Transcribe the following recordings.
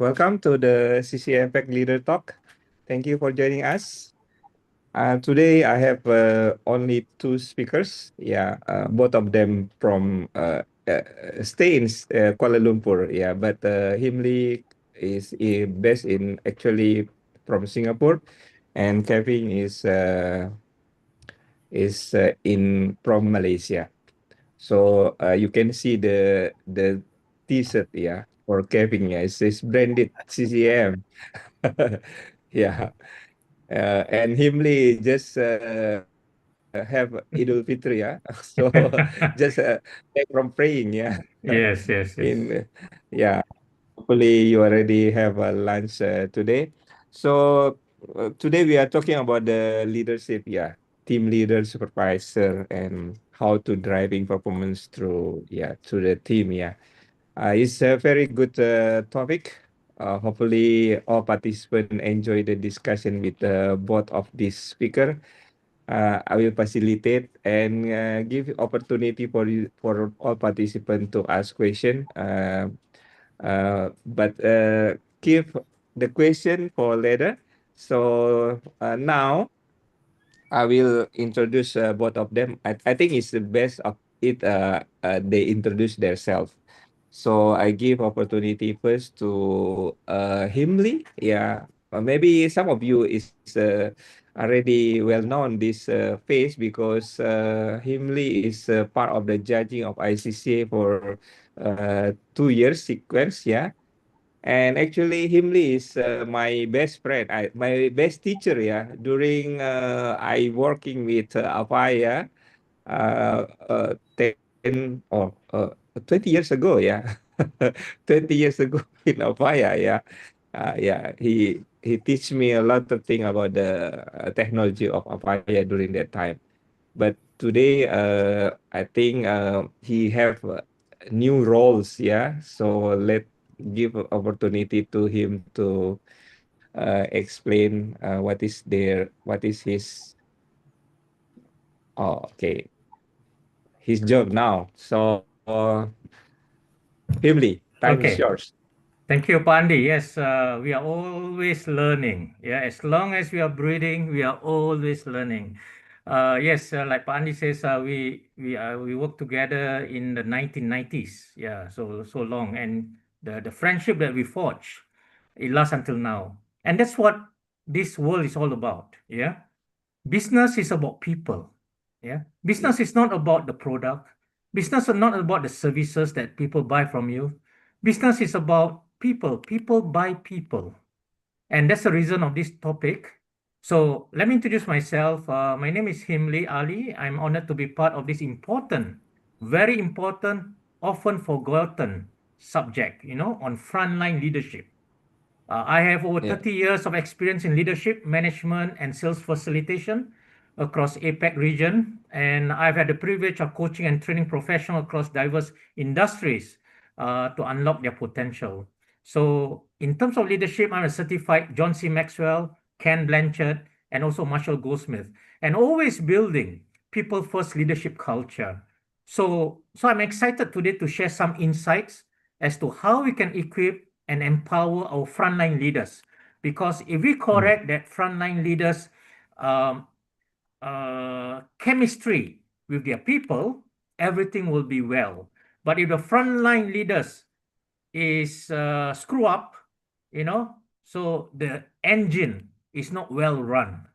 Welcome to the CC-APAC Leader Talk. Thank you for joining us. Today I have only two speakers. Yeah, both of them from stay in Kuala Lumpur. Yeah, but Himli is based in actually from Singapore, and Kevin is in from Malaysia. So you can see the T-shirt, yeah, for Kevin. Yeah, it says branded CCM. Yeah. And Himli just have Idul Fitri, yeah. So just back from praying, yeah. Yes, yes, yes. In yeah, hopefully you already have a lunch today. So today we are talking about the leadership, yeah, team leader, supervisor, and how to driving performance through through the team, yeah. It's a very good topic. Hopefully, all participants enjoy the discussion with both of these speaker. I will facilitate and give opportunity for for all participants to ask question. But keep the question for later. So now I will introduce both of them. I think it's the best of it. They introduce themselves. So I give opportunity first to Himli. Yeah, maybe some of you is already well known this face because Himli is part of the judging of ICCA for 2 years sequence. Yeah, and actually, Himli is my best friend, my best teacher. Yeah, during I working with Avaya, 10 or 20 years ago. Yeah, 20 years ago in Avaya. Yeah, yeah. He teach me a lot of thing about the technology of Avaya during that time. But today, I think he have new roles. Yeah, so let give opportunity to him to explain what is his okay his job now. So Himli, time is Okay. yours. Thank you, Pandi. Yes, we are always learning. Yeah, as long as we are breathing, we are always learning. Yes, like Pandi says, we work together in the 1990s. Yeah, so long, and the friendship that we forged, it lasts until now, and that's what this world is all about. Yeah, business is about people. Yeah. Yeah. Business is not about the product. Business is not about the services that people buy from you. Business is about people. People buy people. And that's the reason of this topic. So let me introduce myself. My name is Himli Ali. I'm honored to be part of this important, very important, often forgotten subject, on frontline leadership. I have over Yeah. 30 years of experience in leadership, management, and sales facilitation across APAC region, and I've had the privilege of coaching and training professionals across diverse industries to unlock their potential. So, in terms of leadership, I'm a certified John C. Maxwell, Ken Blanchard, and also Marshall Goldsmith, and always building people first leadership culture. So I'm excited today to share some insights as to how we can equip and empower our frontline leaders. Because if we Mm. correct that frontline leaders' um, chemistry with their people, everything will be well. But if the frontline leaders is screw up, so the engine is not well run.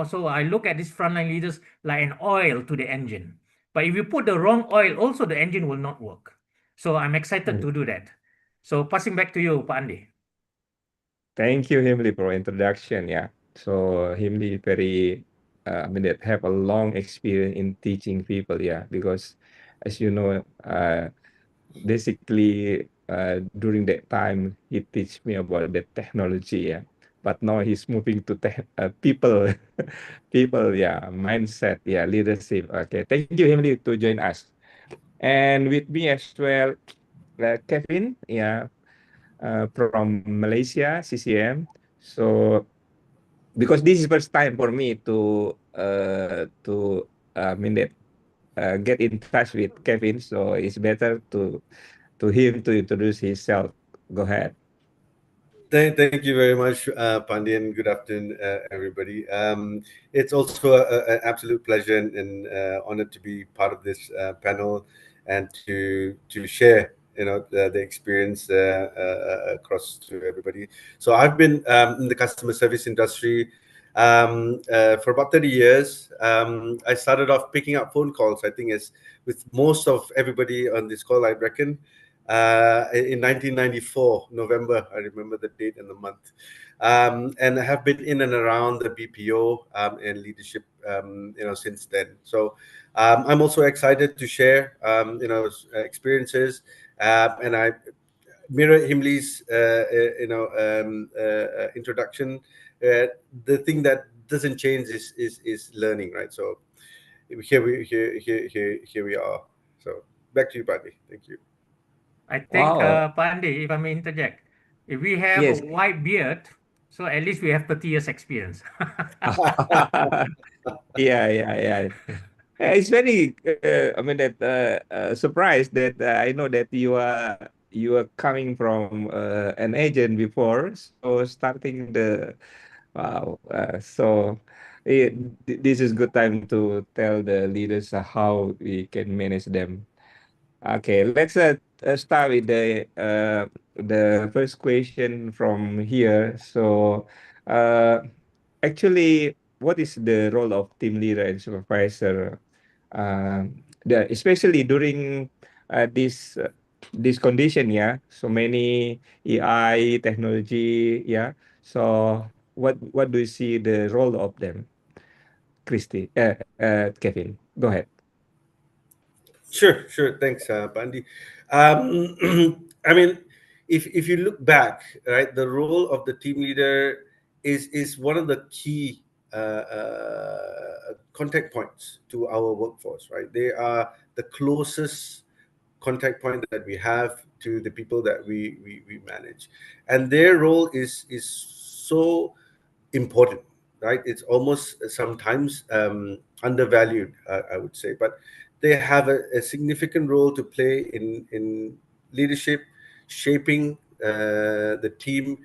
So I look at these frontline leaders like an oil to the engine. But if you put the wrong oil, also the engine will not work. So I'm excited Mm. to do that. So passing back to you, Pak Andi. Thank you, Himli, for introduction. Yeah. So Himli very, I mean, that have a long experience in teaching people. Yeah, because as you know, basically during that time he teach me about the technology. Yeah, but now he's moving to people, people. Yeah, mindset. Yeah, leadership. Okay, thank you, Himli, to join us. And with me as well, Kevin. Yeah, from Malaysia, CCM. So because this is first time for me to I mean that get in touch with Kevin, so it's better to him to introduce himself. Go ahead. Thank you very much, Pandian. Good afternoon, everybody. It's also an absolute pleasure and honor to be part of this panel and to share, the experience across to everybody. So I've been in the customer service industry for about 30 years. I started off picking up phone calls. I think as with most of everybody on this call, I reckon in 1994, November. I remember the date and the month. And I have been in and around the BPO and leadership, since then. So I'm also excited to share, experiences. And I mirror Himli's, introduction. The thing that doesn't change is learning, right? So here we are. So back to you, Buddy. Thank you. I think, Wow. Pandi, if I may interject, if we have a Yes. white beard, so at least we have 30 years experience. Yeah, yeah, yeah. It's very, I mean, that surprised that I know that you are coming from an agent before, so starting the wow. This is good time to tell the leaders how we can manage them. Okay, let's start with the first question from here. So, uh, actually, what is the role of team leader and supervisor? Especially during this condition, yeah. So many AI technology, yeah. So, what do you see the role of them, Christy? Kevin, go ahead. Sure. Thanks, Pandi. I mean, if you look back, right, the role of the team leader is one of the key contact points to our workforce, right? They are the closest contact point that we have to the people that we manage, and their role is so important, right? It's almost sometimes undervalued, I would say, but they have a significant role to play in leadership, shaping the team,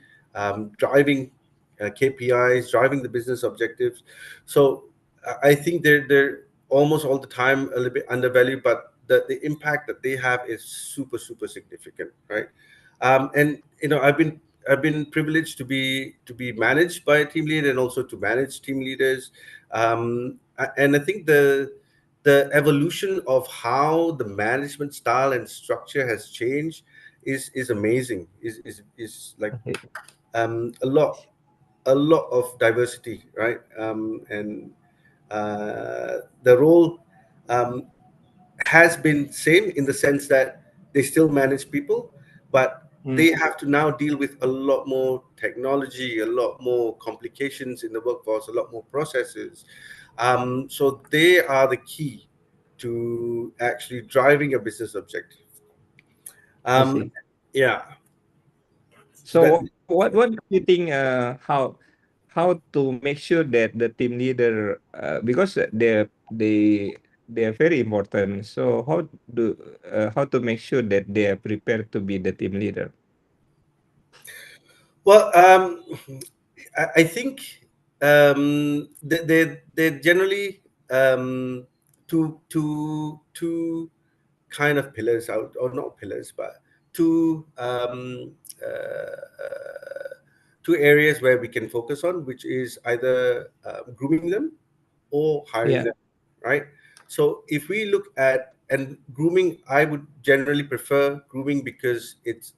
driving KPIs, driving the business objectives. So I think they're almost all the time a little bit undervalued, but the impact that they have is super significant, right? And I've been privileged to be managed by a team lead and also to manage team leaders. And I think the evolution of how the management style and structure has changed is amazing. Is like a lot of diversity, right? And the role um, has been same in the sense that they still manage people, but Mm, they have to now deal with a lot more technology, a lot more complications in the workforce, a lot more processes. So they are the key to actually driving a business objective. I Um, see. yeah. So So that what do you think how to make sure that the team leader because they're very important. So do how to make sure that they are prepared to be the team leader? well, I think they generally two kind of pillars out, or not pillars, but two two areas where we can focus on, which is either grooming them or hiring Yeah, them, right? So if we look at and grooming, I would generally prefer grooming because it's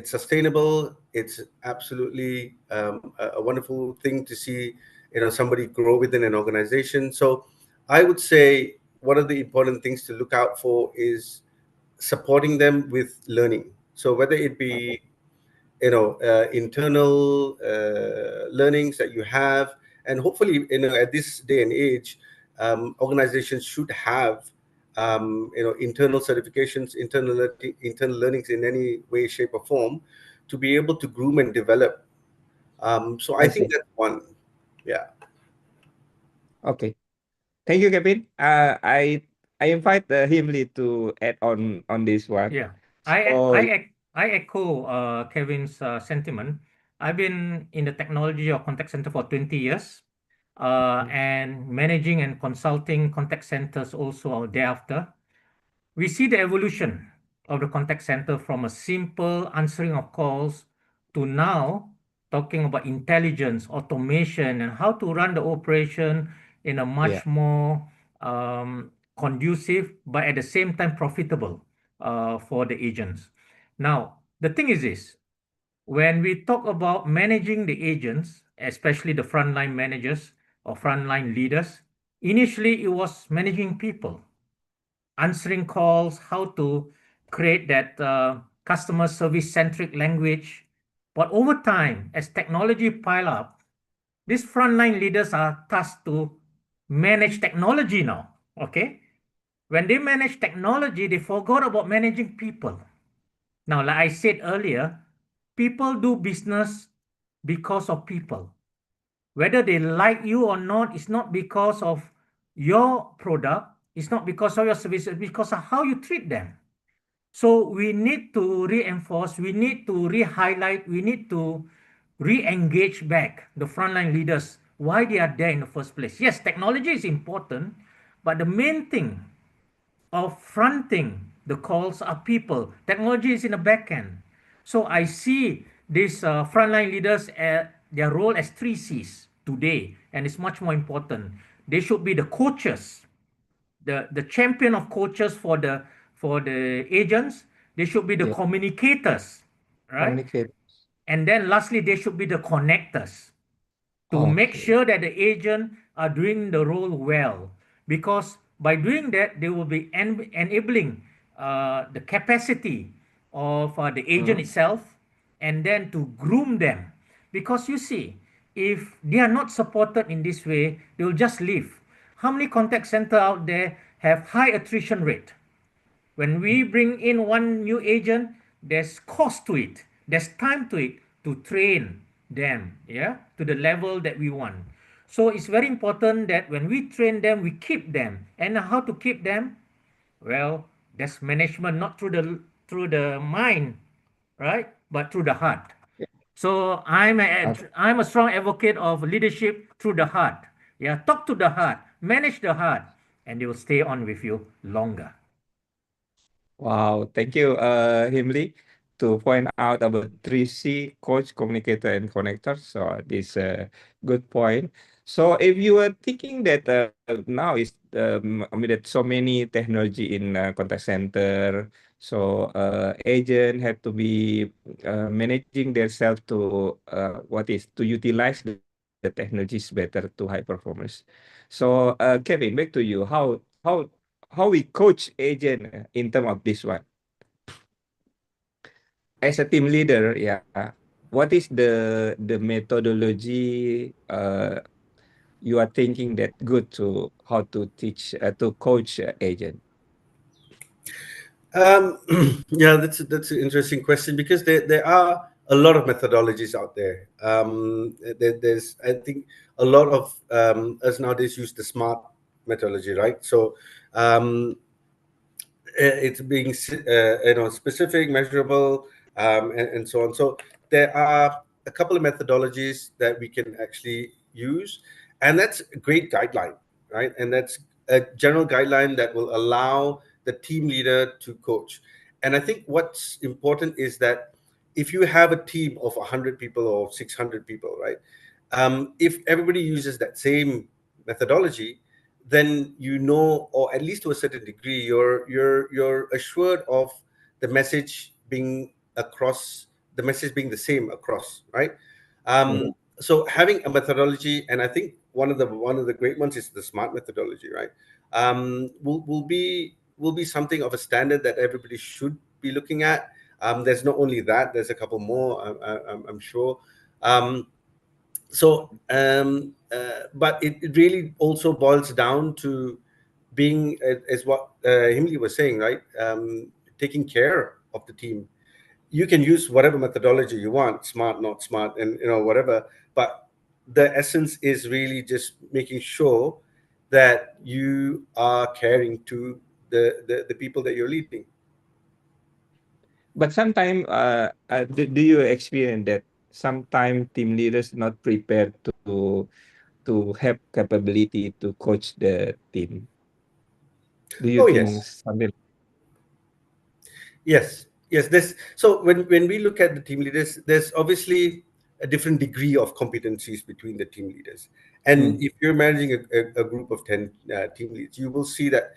sustainable. It's absolutely a wonderful thing to see, somebody grow within an organization. So I would say one of the important things to look out for is supporting them with learning. So whether it okay. be internal learnings that you have, and hopefully at this day and age, organizations should have internal certifications, internal learnings in any way, shape, or form, to be able to groom and develop. So I I think see. that's one. Yeah. Okay. Thank you, Kevin. I invite Himli to add on this one. Yeah. So I echo Kevin's sentiment. I've been in the technology or contact center for 20 years, and managing and consulting contact centers also thereafter. We see the evolution of the contact center from a simple answering of calls to now talking about intelligence, automation, and how to run the operation in a Yeah, much more conducive, but at the same time profitable for the agents. Now, the thing is this, when we talk about managing the agents, especially the frontline managers or frontline leaders, initially it was managing people, answering calls, how to create that customer service centric language. But over time, as technology pile up, these frontline leaders are tasked to manage technology now. Okay. When they manage technology, they forgot about managing people. Now, like I said earlier, people do business because of people. Whether they like you or not, it's not because of your product, it's not because of your service, it's because of how you treat them. So we need to reinforce, we need to re-highlight, we need to re-engage back the frontline leaders, why they are there in the first place. Yes, technology is important, but the main thing of fronting the calls are people. Technology is in the back end. So I see these frontline leaders, their role as three C's today, and it's much more important. They should be the coaches, the champion of coaches for the agents. They should be the yeah. communicators, right? Communicate. And then lastly, they should be the connectors to make Okay. sure that the agent are doing the role well, because by doing that they will be enabling the capacity of the agent Mm. itself, and then to groom them, because you see, if they are not supported in this way, they will just leave. How many contact center out there have high attrition rate? When we bring in one new agent, there's cost to it, there's time to it to train them, yeah, to the level that we want. So it's very important that when we train them, we keep them. And how to keep them? Well, that's management, not through the mind, right? But through the heart. So Okay. I'm a strong advocate of leadership through the heart. Yeah, talk to the heart, manage the heart, and they will stay on with you longer. Wow, thank you, Himli, to point out about 3C, coach, communicator, and connector. So this good point. So if you are thinking that now is I mean that so many technology in contact center, so agent have to be managing themselves to what is to utilize the technologies better to high performance. So Kevin, back to you. How we coach agent in terms of this one as a team leader, yeah, what is the methodology you are thinking that good to how to teach to coach agent? Um, yeah, that's an interesting question because there are a lot of methodologies out there. There's I think a lot of us nowadays use the SMART methodology, right? So it's being specific, measurable, and so on. So there are a couple of methodologies that we can actually use, and that's a great guideline, right? And that's a general guideline that will allow the team leader to coach. And I think what's important is that if you have a team of 100 people or 600 people, right? If everybody uses that same methodology, then you know, or at least to a certain degree, you're assured of the message being across, the message being the same across, right? Mm. Um, so having a methodology, and I think one of the great ones is the SMART methodology, right? Will be something of a standard that everybody should be looking at. There's not only that; there's a couple more, I'm sure. But it really also boils down to being as what Himli was saying, right? Taking care of the team. You can use whatever methodology you want, smart, not smart, and whatever. But the essence is really just making sure that you are caring to the people that you're leading. but sometimes, do you experience that sometimes team leaders not prepared to have capability to coach the team? Do you Oh think yes. something? Yes, yes. There's so when we look at the team leaders, there's obviously a different degree of competencies between the team leaders. And Mm, if you're managing a group of 10 team leads, you will see that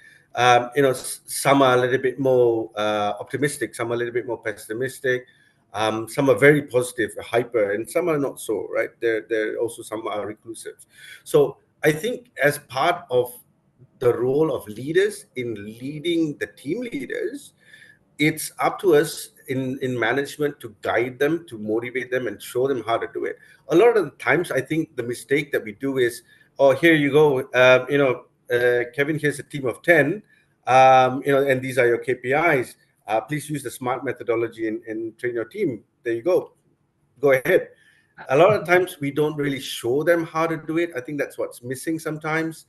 some are a little bit more optimistic, some are a little bit more pessimistic, some are very positive, hyper, and some are not so. Right? There also some are reclusive. So I think as part of the role of leaders in leading the team leaders, it's up to us in management to guide them, to motivate them, and show them how to do it. A lot of the times I think the mistake that we do is, oh, here you go, Kevin, here's a team of 10, and these are your KPIs. Please use the smart methodology and train your team. There you go ahead. A lot of times we don't really show them how to do it. I think that's what's missing sometimes.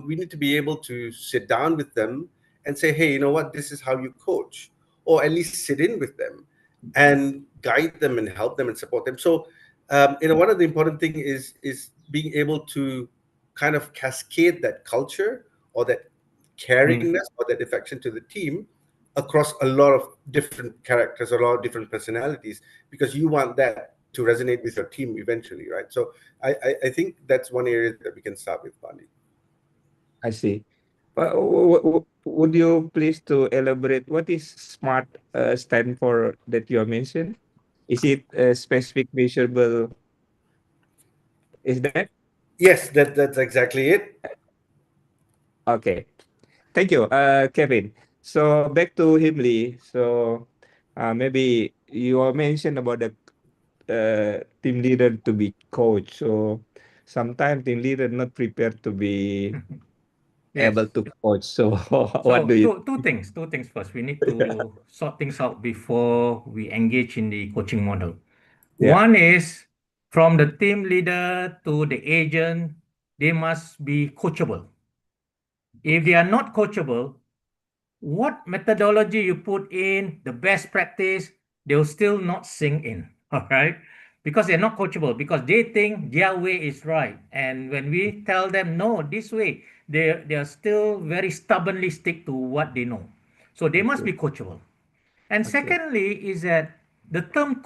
We need to be able to sit down with them and say, hey, you know what, this is how you coach, or at least sit in with them and guide them and help them and support them. So one of the important thing is being able to kind of cascade that culture or that mm, caringness or that affection to the team across a lot of different characters, a lot of different personalities, because you want that to resonate with your team eventually, right? So I think that's one area that we can start with, Pandi. I see. Would you please to elaborate what is SMART stand for that you have mentioned? Is it a specific measurable? Is that Yes, that's exactly it. okay? Thank you, Kevin. So back to Himli. So maybe you are mentioned about the team leader to be coach. So sometimes team leader not prepared to be able Yes. to coach. So what do So you? two things first. We need to sort things out before we engage in the coaching model. Yeah. One is from the team leader to the agent, they must be coachable. If they are not coachable, what methodology you put in, the best practice, they'll still not sink in. All right. Because they're not coachable, because they think their way is right. And when we tell them no, this way, they are still very stubbornly stick to what they know. So they must Okay. be coachable. And Okay. secondly, is that the term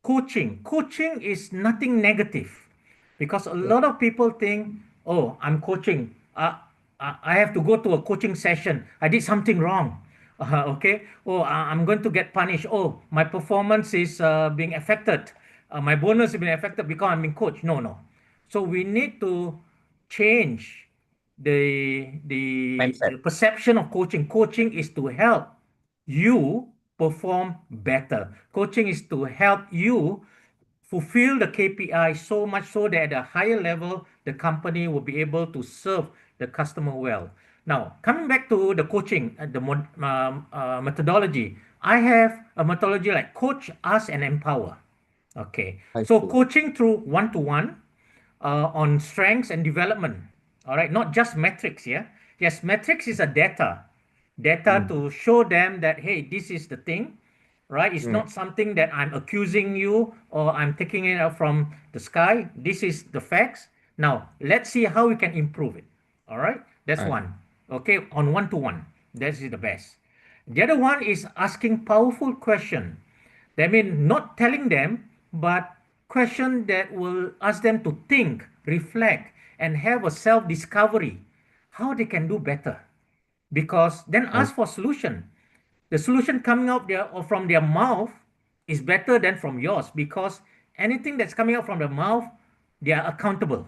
coaching is nothing negative, because a Yeah. lot of people think, oh, I'm coaching, I have to go to a coaching session, I did something wrong. Okay, oh, I'm going to get punished, oh, my performance is being affected, my bonus is being affected because I'm being coached. No, no. So we need to change the Mindset. perception of coaching. Coaching is to help you perform better. Coaching is to help you fulfill the KPI so much so that at a higher level, the company will be able to serve the customer well. Now, coming back to the coaching, methodology, I have a methodology like coach, ask, and empower. Okay, I so see. coaching through one-to-one on strengths and development. All right, not just metrics. Yeah, yes, metrics is a data Mm, to show them that, hey, this is the thing, right? It's mm, not something that I'm accusing you or I'm taking it out from the sky. This is the facts. Now let's see how we can improve it. All right, that's I one. Okay, on one-to-one, that is the best. The other one is asking powerful question. That means not telling them, but question that will ask them to think, reflect, and have a self-discovery, how they can do better. Because then I ask for solution. The solution coming out there or from their mouth is better than from yours, because anything that's coming out from the mouth, they are accountable.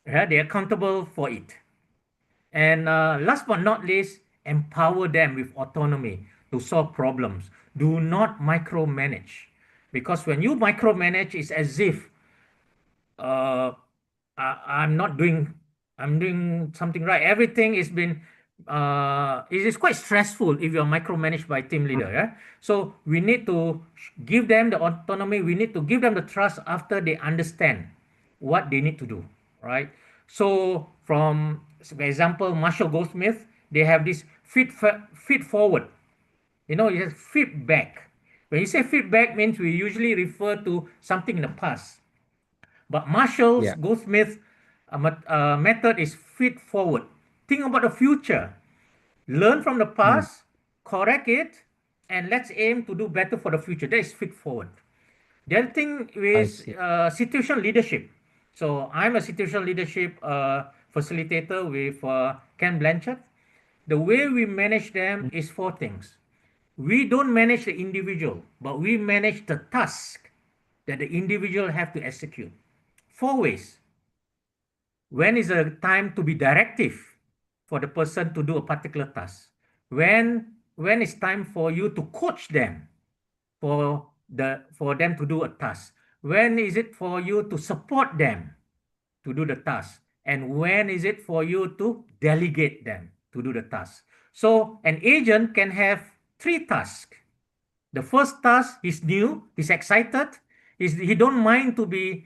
Yeah, they're accountable for it. And last but not least, empower them with autonomy to solve problems. Do not micromanage. Because when you micromanage, it's as if uh, I'm not doing, I'm doing something right. Everything is been, it is quite stressful if you're micromanaged by team leader. Yeah. So we need to give them the autonomy. We need to give them the trust after they understand what they need to do. Right. So from, for example, Marshall Goldsmith, they have this feed forward. You know, you have feedback. When you say feedback means we usually refer to something in the past. But Marshall's Yeah. Goldsmith method is feed forward. Think about the future. Learn from the Mm. past, correct it, and let's aim to do better for the future. That is feed forward. The other thing I is see. situational leadership. So I'm a situational leadership facilitator with Ken Blanchard. The way we manage them Mm. is four things. We don't manage the individual, but we manage the task that the individual have to execute. Four ways. When is the time to be directive for the person to do a particular task? When is time for you to coach them for them to do a task? When is it for you to support them to do the task? And when is it for you to delegate them to do the task? So an agent can have three tasks. The first task is new, he's excited, he don't mind to be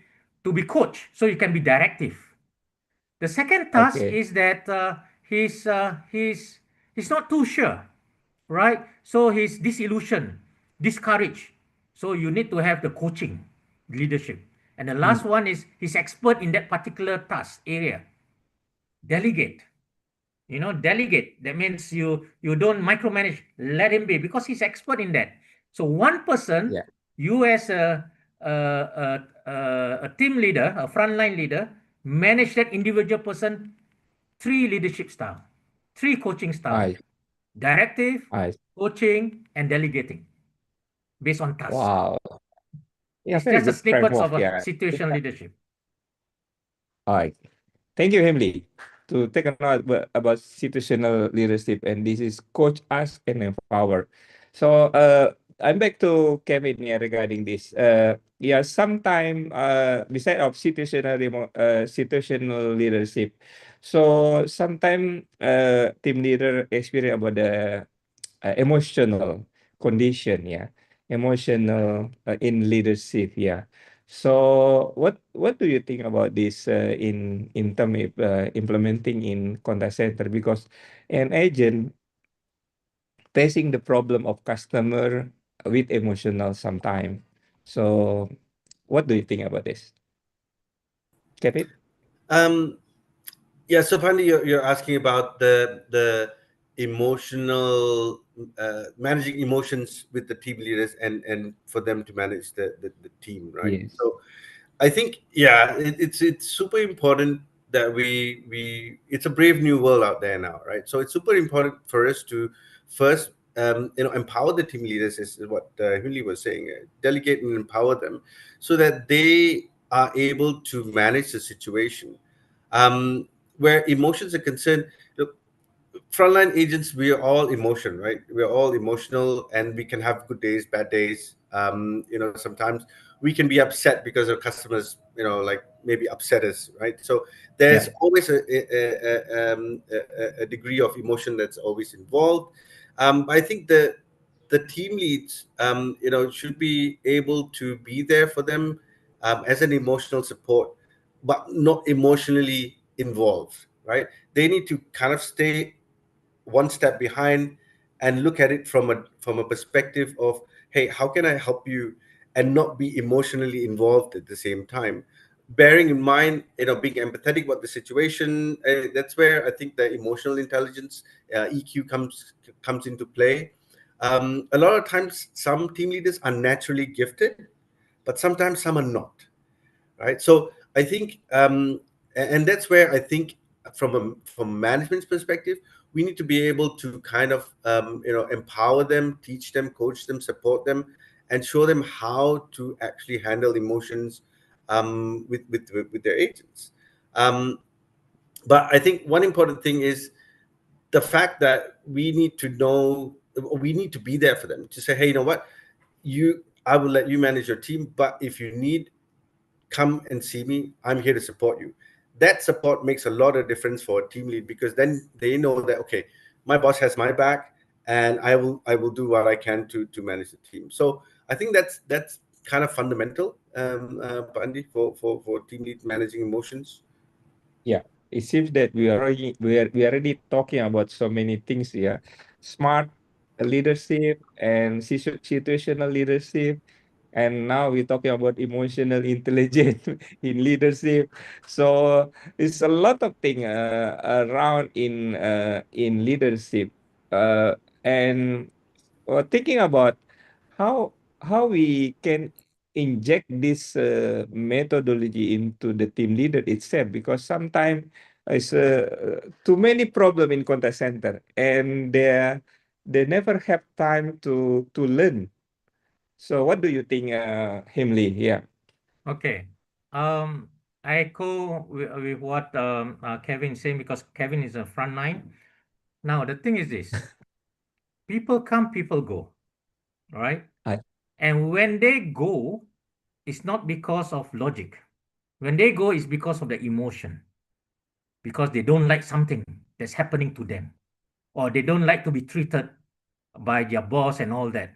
coached, so he can be directive. The second task Okay. is that he's not too sure, right? So he's disillusioned, discouraged. So you need to have the coaching, leadership. And the last Mm. one is he's expert in that particular task area. Delegate. Delegate. That means you don't micromanage. Let him be because he's expert in that. So one person, Yeah. you as a team leader, a frontline leader, manage that individual person three leadership style, three coaching style: I directive, I coaching, and delegating based on task. Wow. Yeah, It's very just a good snippets framework. of a Yeah. situation leadership. Alright. Thank you, Himli, to take a note about situational leadership, and this is coach, ask, and empower. So, I'm back to Kevin here regarding this. Yeah, sometime beside of situational leadership, so sometime team leader experience about the emotional condition, yeah, emotional in leadership, yeah. So what do you think about this in term of implementing in contact center? Because an agent facing the problem of customer with emotional sometime. So what do you think about this? Kevin? Um, yeah, so finally, you're asking about the emotional managing emotions with the team leaders and for them to manage the team, right? Yes. So I think, yeah, it's super important that we it's a brave new world out there now, right? So it's super important for us to first empower the team leaders, is what Himli was saying, delegate and empower them so that they are able to manage the situation. Um, where emotions are concerned, look, frontline agents, we are all emotion, right? We're all emotional, and we can have good days, bad days. Sometimes we can be upset because our customers, like maybe upset us, right? So there's Yeah. always a degree of emotion that's always involved. I think the team leads, should be able to be there for them as an emotional support, but not emotionally involved, right? They need to kind of stay one step behind and look at it from a perspective of, hey, how can I help you, and not be emotionally involved at the same time, bearing in mind, being empathetic about the situation. That's where I think the emotional intelligence, EQ, comes into play. A lot of times some team leaders are naturally gifted, but sometimes some are not, right? So I think, and that's where I think, from management's perspective, we need to be able to kind of empower them, teach them, coach them, support them, and show them how to actually handle emotions with their agents. Um, but I think one important thing is the fact that we need to be there for them, to say, hey, you know what, I will let you manage your team, but if you need, come and see me. I'm here to support you. That support makes a lot of difference for a team lead, because then they know that, okay, my boss has my back, and I will do what I can to manage the team. So I think that's kind of fundamental, Andy, for team lead managing emotions. Yeah, it seems that we are already talking about so many things here. Smart, leadership and situational leadership. And now we're talking about emotional intelligence in leadership. So it's a lot of things around in leadership. And thinking about how we can inject this methodology into the team leader itself, because sometimes it's too many problem in contact center, and they never have time to learn. So what do you think, Himli? Yeah. Okay. I echo with what Kevin is saying, because Kevin is a frontline. Now, the thing is this: people come, people go, all right? I And when they go, it's not because of logic. When they go, it's because of the emotion, because they don't like something that's happening to them, or they don't like to be treated by their boss and all that.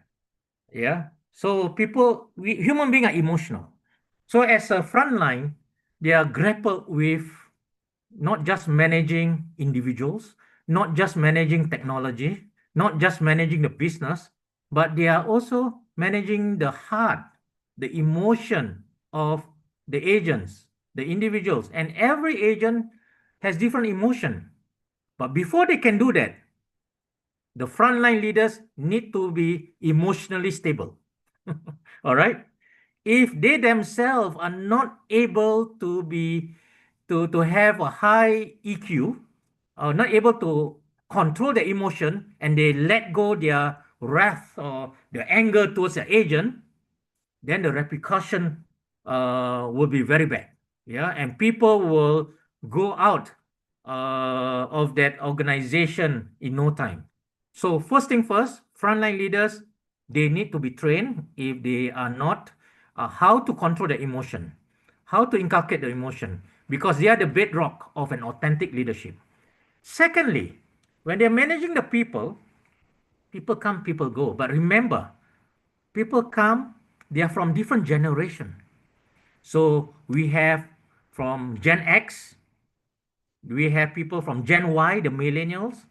Yeah. So human beings are emotional. So as a frontline, they are grappled with not just managing individuals, not just managing technology, not just managing the business, but they are also managing the heart, the emotion of the agents, the individuals. And every agent has different emotion. But before they can do that, the frontline leaders need to be emotionally stable. All right. If they themselves are not able to be to have a high EQ, or not able to control their emotion, and they let go their wrath or their anger towards the agent, then the repercussion will be very bad. Yeah, and people will go out of that organization in no time. So first thing first, frontline leaders, they need to be trained, if they are not, how to control the emotion, how to inculcate the emotion, because they are the bedrock of an authentic leadership. Secondly, when they're managing the people, people come, people go. But remember, people come, they are from different generation. So we have from Gen X, we have people from Gen Y, the millennials.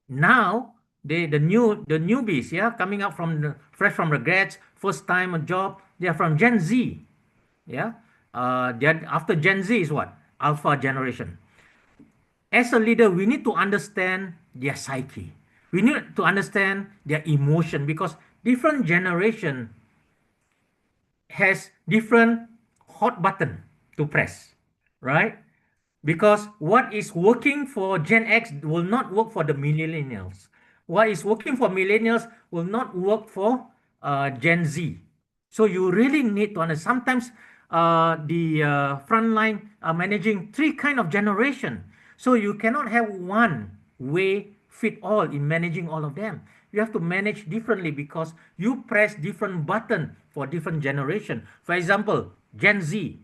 Now the newbies, yeah, coming up from the fresh from the grads, first time a job, they are from Gen Z. Yeah. Then after Gen Z is what? Alpha generation. As a leader, we need to understand their psyche. We need to understand their emotion, because different generation has different hot button to press, right? Because what is working for Gen X will not work for the millennials. What is working for millennials will not work for Gen Z. So you really need to understand. Sometimes the frontline are managing three kind of generation. So you cannot have one way fit all in managing all of them. You have to manage differently, because you press different button for different generation. For example, Gen Z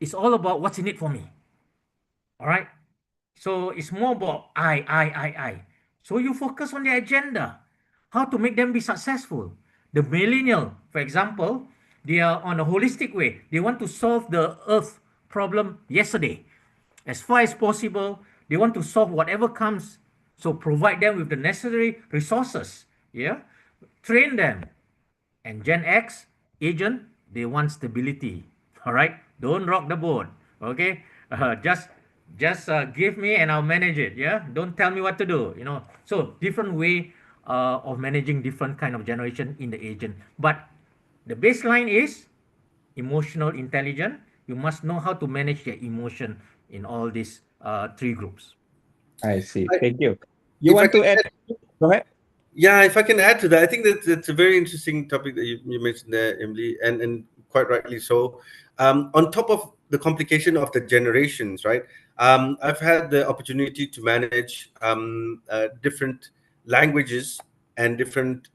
is all about what's in it for me. All right. So it's more about I. So you focus on the agenda, how to make them be successful. The millennial, for example, they are on a holistic way. They want to solve the earth problem yesterday. As far as possible, they want to solve whatever comes. So provide them with the necessary resources. Yeah. Train them. And Gen X agent, they want stability. All right, don't rock the boat. Okay, just give me and I'll manage it. Yeah, don't tell me what to do. So different way of managing different kind of generation in the agent. But the baseline is emotional intelligence. You must know how to manage your emotion in all these three groups. see. I, Thank you. You if I want can to add? Go ahead. Yeah, if I can add to that, I think that's a very interesting topic that you mentioned there, Emily, and quite rightly so. On top of the complication of the generations, right? I've had the opportunity to manage different languages and different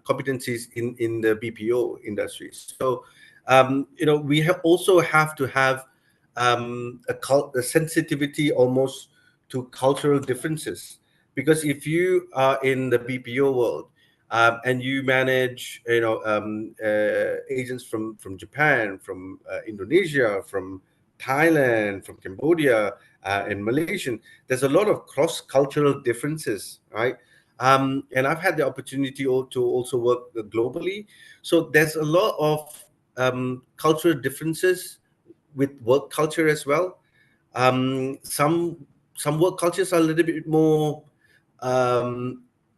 competencies in the BPO industry. So, we also have to have a sensitivity almost to cultural differences, because if you are in the BPO world and you manage agents from Japan, from Indonesia, from Thailand, from Cambodia, and Malaysian. There's a lot of cross-cultural differences, right? And I've had the opportunity to also work globally. So there's a lot of cultural differences with work culture as well. Some work cultures are a little bit more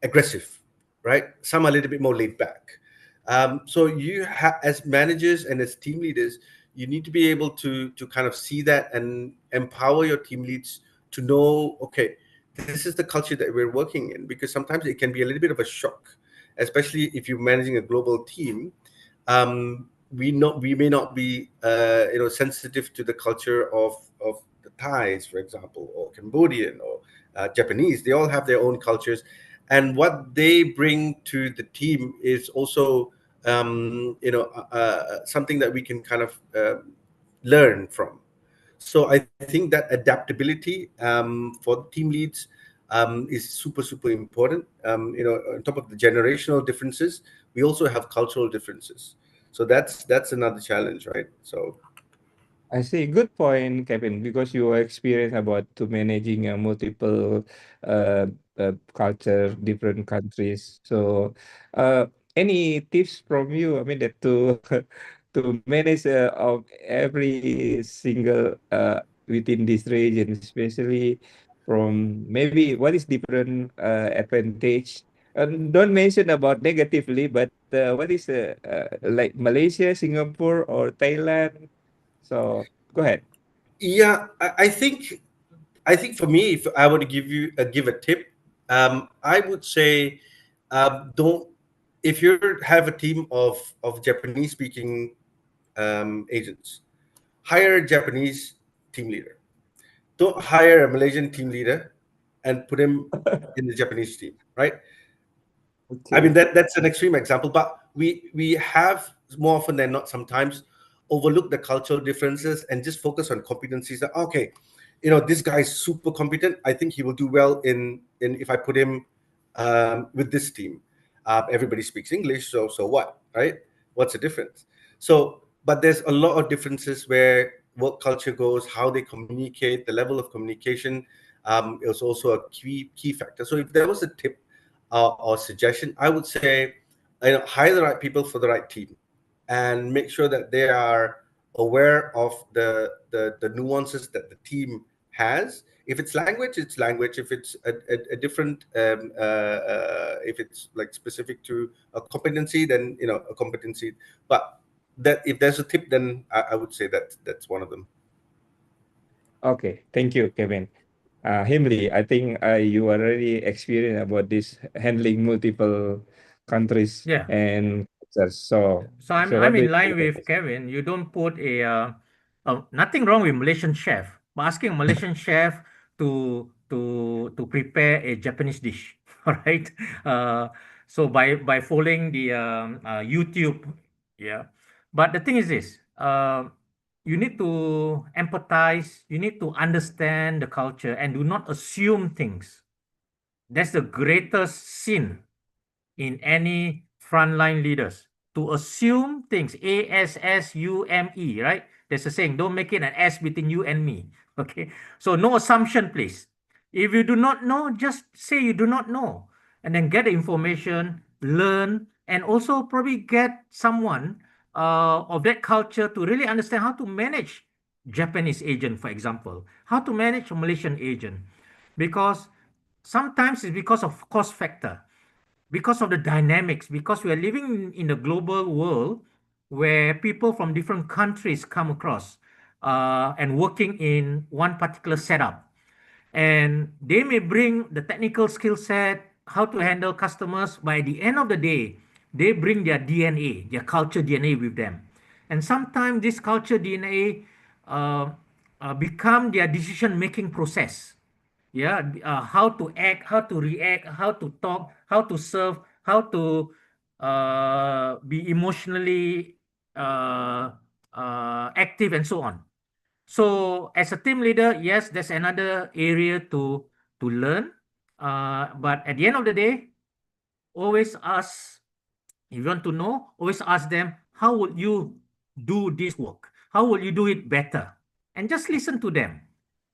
aggressive, right? Some are a little bit more laid back. So as managers and as team leaders, you need to be able to kind of see that and empower your team leads to know, okay, this is the culture that we're working in, because sometimes it can be a little bit of a shock, especially if you're managing a global team. We may not be sensitive to the culture of the Thais, for example, or Cambodian or Japanese. They all have their own cultures, and what they bring to the team is also something that we can kind of learn from. So I think that adaptability for team leads is super important. On top of the generational differences, we also have cultural differences. So that's another challenge, right? So I see. Good point, Kevin, because you are experienced about to managing multiple uh, culture, different countries. So, any tips from you? I mean, that to to manage of every single within this region, especially from maybe what is different advantage. Don't mention about negatively, but what is like Malaysia, Singapore, or Thailand? So go ahead. yeah, I think for me, if I were to give a tip, I would say, don't if you have a team of Japanese speaking agents, hire a Japanese team leader. Don't hire a Malaysian team leader and put him in the Japanese team, right? I mean, Okay. that's an extreme example, but we have more often than not sometimes overlook the cultural differences and just focus on competencies. That, okay, this guy is super competent. I think he will do well in if I put him with this team. Everybody speaks English, so what, right? What's the difference? So, but there's a lot of differences where work culture goes, how they communicate, the level of communication is also a key factor. So, if there was a tip or suggestion, I would say, hire the right people for the right team, and make sure that they are aware of the nuances that the team has. If it's language, it's language. If it's a different, if it's like specific to a competency, then a competency. But that if there's a tip, then I would say that that's one of them. Okay. Thank you, Kevin. Himli, I think you already experienced about this handling multiple countries Yeah. and cultures. So, So I'm so what I'm do you in line think about with this? Kevin. You don't put nothing wrong with Malaysian chef, but asking a Malaysian chef to prepare a Japanese dish. All right. Uh, so by following the YouTube, yeah. But the thing is this, you need to empathize. You need to understand the culture and do not assume things. That's the greatest sin in any frontline leaders, to assume things. ASSUME, right? There's a saying, don't make it an S between you and me. Okay. So no assumption, please. If you do not know, just say you do not know. And then get the information, learn, and also probably get someone of that culture to really understand how to manage Japanese agent, for example, how to manage a Malaysian agent. Because sometimes it's because of cost factor, because of the dynamics, because we are living in a global world where people from different countries come across and working in one particular setup. And they may bring the technical skill set, how to handle customers. By the end of the day, they bring their DNA, their culture DNA with them. And sometimes this culture DNA become their decision-making process. Yeah, how to act, how to react, how to talk, how to serve, how to be emotionally active, and so on. So as a team leader, yes, there's another area to learn. But at the end of the day, always ask, if you want to know, always ask them, how would you do this work? How will you do it better? and just listen to them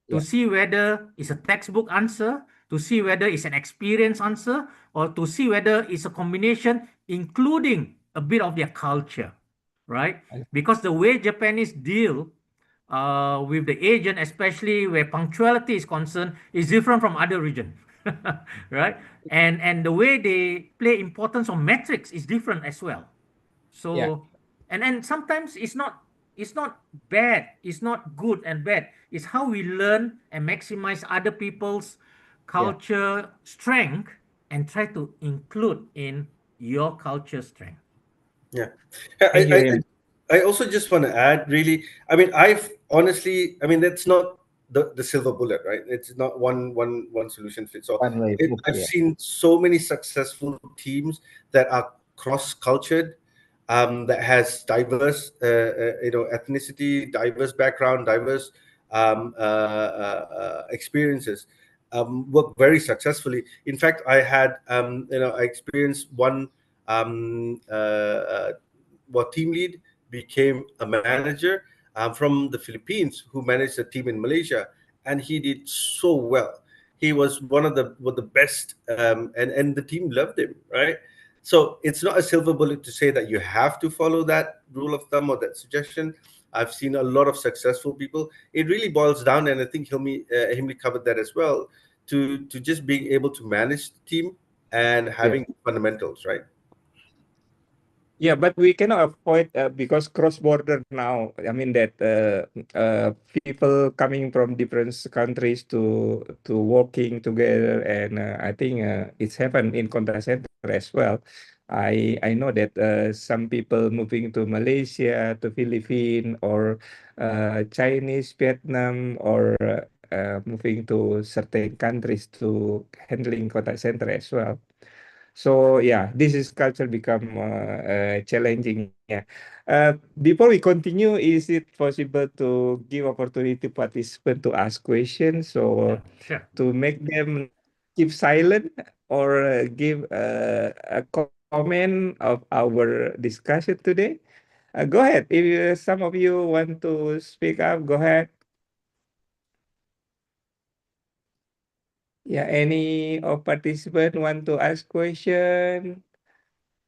to Yeah. see whether it's a textbook answer, to see whether it's an experience answer, or to see whether it's a combination, including a bit of their culture, right? Because the way Japanese deal with the agent, especially where punctuality is concerned, is different from other region, right? And the way they play importance on metrics is different as well. Yeah. So, and then sometimes it's not bad, it's not good and bad. It's how we learn and maximize other people's Yeah. culture strength and try to include in your culture strength. Yeah. Thank you, Him. I also just want to add, really, I mean, that's not the silver bullet, right? It's not one solution fits all. One way. I've Yeah. seen so many successful teams that are cross-cultured, that has diverse, ethnicity, diverse background, diverse experiences, work very successfully. In fact, I experienced one team lead became a manager from the Philippines who managed a team in Malaysia, and he did so well. He was one of the best, and the team loved him, right? So it's not a silver bullet to say that you have to follow that rule of thumb or that suggestion. I've seen a lot of successful people. It really boils down, and I think Himli covered that as well, to just being able to manage the team and Yeah. having fundamentals, right? Yeah, but we cannot avoid because cross border now. I mean that people coming from different countries to working together, and I think it's happened in contact center as well. I know that some people moving to Malaysia, to Philippines, or Chinese, Vietnam, or moving to certain countries to handling contact center as well. So yeah, this is culture become challenging. Yeah. Before we continue, is it possible to give opportunity participant to ask questions? So Yeah, sure. to make them keep silent or give a comment of our discussion today. Go ahead. If some of you want to speak up, go ahead. Yeah, any of participant want to ask question?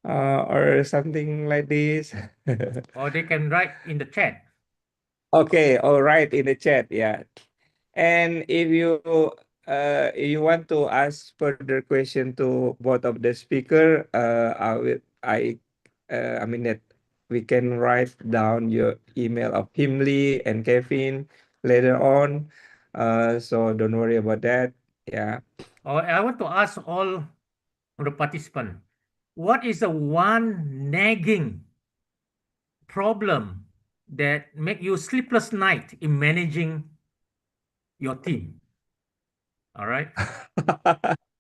Or something like this. Or they can write in the chat. Okay, all right, in the chat, yeah. And if you want to ask further question to both of the speaker, I mean that we can write down your email of Himli and Kevin later on. So don't worry about that. Yeah. Or I want to ask all the participants, what is the one nagging problem that make you sleepless night in managing your team? All right.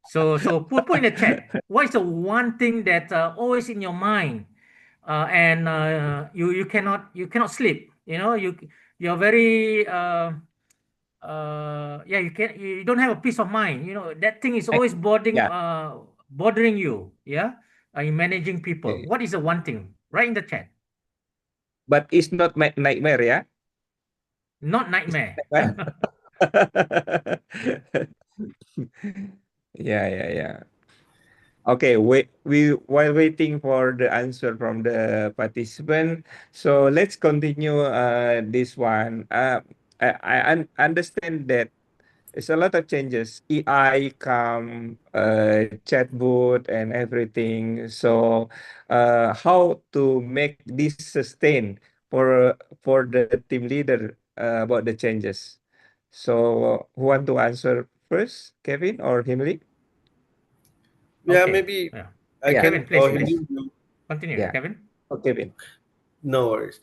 So put in the chat. What is the one thing that always in your mind, and you cannot sleep. You're very yeah, you don't have a peace of mind. That thing is I- always yeah. bothering you. Yeah, in managing people. Okay. What is the one thing? Right in the chat. But it's not my nightmare, yeah. Not It's nightmare. not Yeah, yeah, yeah. Okay, while waiting for the answer from the participant, so let's continue this one. Understand that there's a lot of changes. AI come, chatbot and everything. So, how to make this sustain for the team leader about the changes? So, who want to answer first, Kevin or Himli? Yeah, Okay. maybe Yeah. I Yeah, can, Kevin, or please, him. please continue. yeah. Kevin. Oh, Kevin. No worries.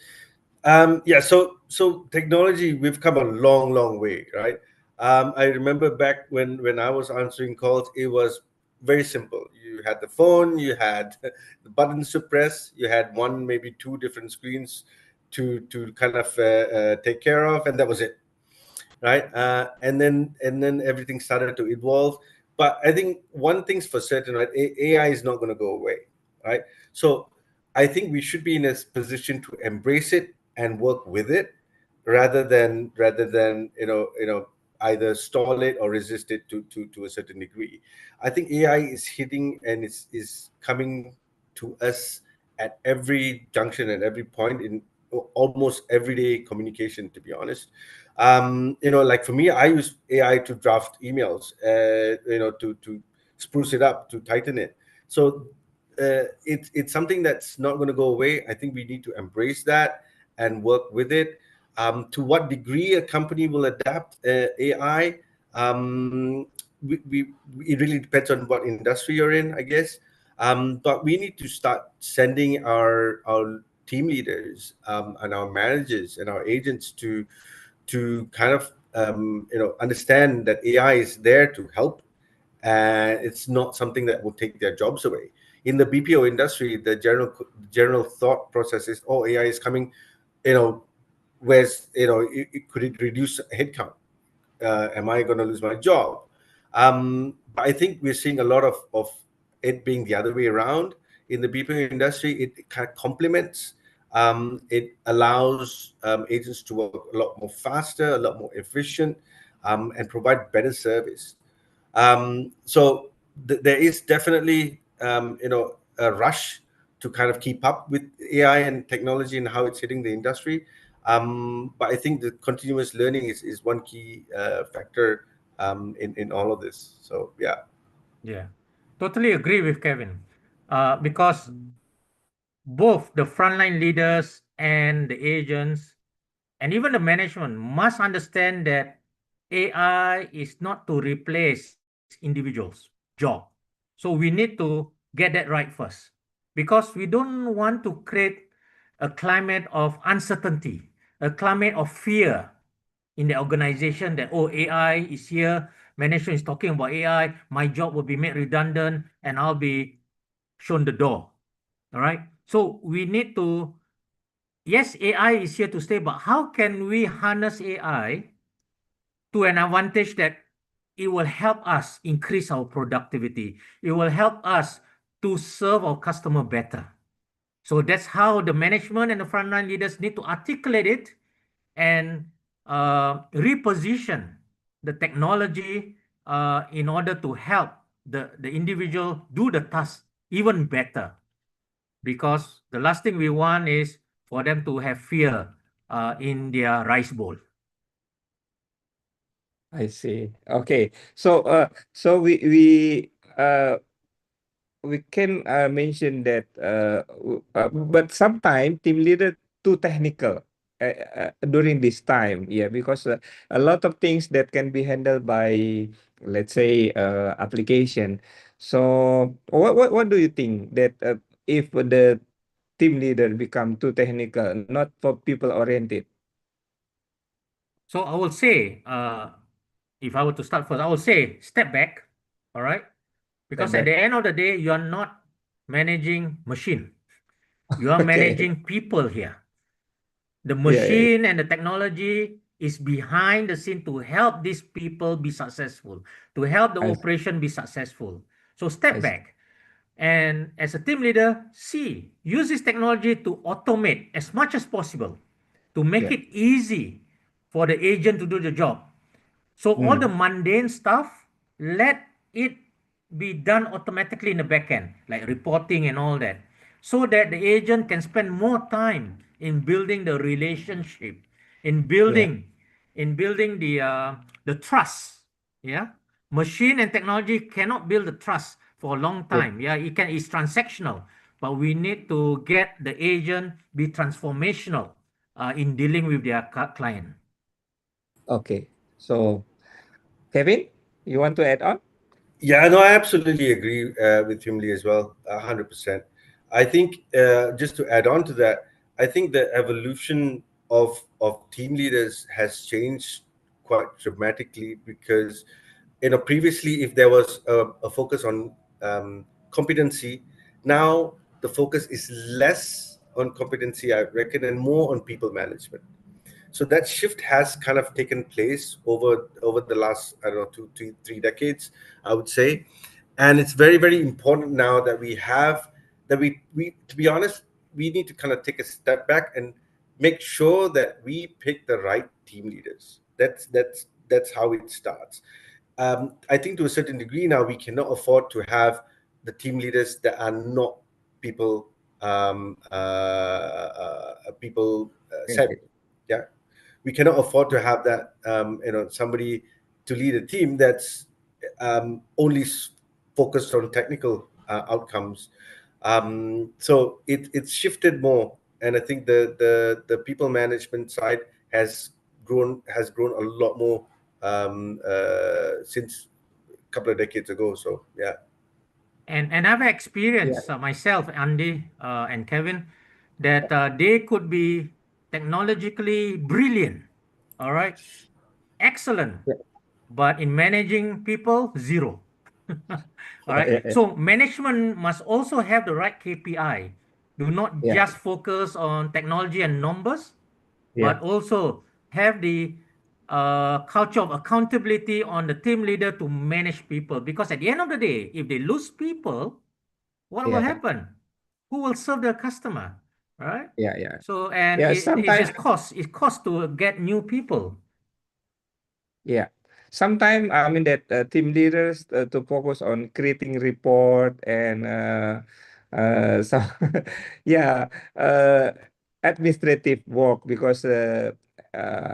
Yeah, so technology, we've come a long way, right? I remember back when I was answering calls, it was very simple. You had the phone, you had the buttons to press, you had one, maybe two different screens to kind of take care of, and that was it, right? And then everything started to evolve. But I think one thing's for certain, right? AI is not going to go away, right? So I think we should be in a position to embrace it and work with it, rather than either stall it or resist it to a certain degree. I think AI is hitting and is coming to us at every junction, at every point in almost everyday communication, to be honest. Like for me, I use AI to draft emails, to spruce it up, to tighten it. So it's something that's not going to go away. I think we need to embrace that and work with it. To what degree a company will adapt AI, it really depends on what industry you're in, I guess. But we need to start sending our team leaders, and our managers and our agents to kind of understand that AI is there to help, and it's not something that will take their jobs away. In the BPO industry, the general thought process is, oh, AI is coming, you know, where's could it reduce headcount? Am I going to lose my job? But I think we're seeing a lot of it being the other way around. In the BPO industry, it kind of complements. It allows agents to work a lot more faster, a lot more efficient, and provide better service. So there is definitely a rush to kind of keep up with AI and technology and how it's hitting the industry. But I think the continuous learning is one key factor in all of this. So yeah. Yeah, totally agree with Kevin. Because both the frontline leaders and the agents and even the management must understand that AI is not to replace individuals' job. So we need to get that right first because we don't want to create a climate of uncertainty, a climate of fear in the organization that, oh, AI is here, management is talking about AI, my job will be made redundant and I'll be shown the door. All right. So we need to, yes, AI is here to stay, but how can we harness AI to an advantage that it will help us increase our productivity? It will help us to serve our customer better. So that's how the management and the frontline leaders need to articulate it and reposition the technology in order to help the individual do the task even better. Because the last thing we want is for them to have fear in their rice bowl. I see. Okay. So we can mention that but sometimes team leader too technical during this time, yeah, because a lot of things that can be handled by, let's say, application. So what do you think that if the team leader become too technical, not for people oriented? So I will say, if I were to start first, I will say step back, all right? Step Because at back. the end of the day, you are not managing machine. You are Okay. managing people here. The Yeah. machine and the technology is behind the scene to help these people be successful, to help the I operation be successful. So I step back. And as a team leader, use this technology to automate as much as possible, to make yeah. it easy for the agent to do the job. So all the Mm. mundane stuff, let it be done automatically in the back end, like reporting and all that, so that the agent can spend more time in building the relationship, in Yeah. building, the trust. Yeah, machine and technology cannot build the trust for a long Good. time. Yeah, it's transactional, but we need to get the agent be transformational in dealing with their client. Okay. So Kevin, you want to add on? Yeah, no, I absolutely agree with Himli as well, 100%. I think just to add on to that, I think the evolution of team leaders has changed quite dramatically because previously if there was a focus on competency, now the focus is less on competency, I reckon, and more on people management. So that shift has kind of taken place over the last, I don't know, 2 to 3 decades, I would say. And it's very, very important now that we have that we to be honest, we need to kind of take a step back and make sure that we pick the right team leaders. That's how it starts. I think to a certain degree now we cannot afford to have the team leaders that are not people people savvy. Yeah, we cannot afford to have that. Somebody to lead a team that's only focused on technical outcomes. So it's shifted more, and I think the people management side has grown a lot more since a couple of decades ago. So yeah. And I've experienced myself, Andy and Kevin, that they could be technologically brilliant, all right, excellent, Yeah. but in managing people, zero. All Yeah. right. Yeah. So management must also have the right KPI. Do not Yeah. just focus on technology and numbers, Yeah. but also have the culture of accountability on the team leader to manage people. Because at the end of the day, if they lose people, what will Yeah. happen? Who will serve the customer? Right? Yeah. Yeah. So, and Yeah. it's Sometimes. just cost. It costs to get new people. Yeah. Sometimes I mean that team leaders to focus on creating report and so yeah, administrative work because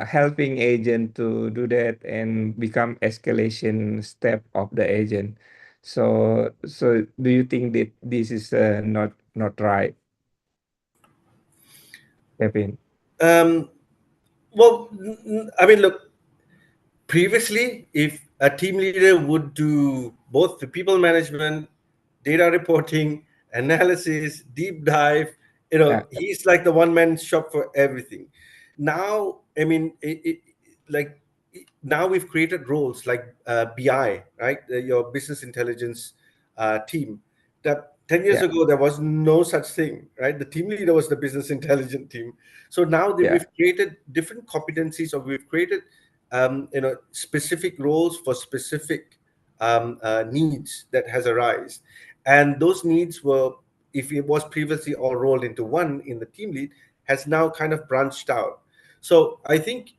helping agent to do that and become escalation step of the agent. So do you think that this is not right, Kevin? Um, well, I mean, look, previously, if a team leader would do both the people management, data reporting, analysis, deep dive, Yeah. he's like the one man shop for everything. Now, I mean, like now we've created roles like BI, right? Your business intelligence team. That 10 years Yeah. ago, there was no such thing, right? The team leader was the business intelligence team. So now that Yeah. we've created different competencies, or we've created specific roles for specific needs that has arisen, and those needs were, if it was previously all rolled into one in the team lead, has now kind of branched out. So I think,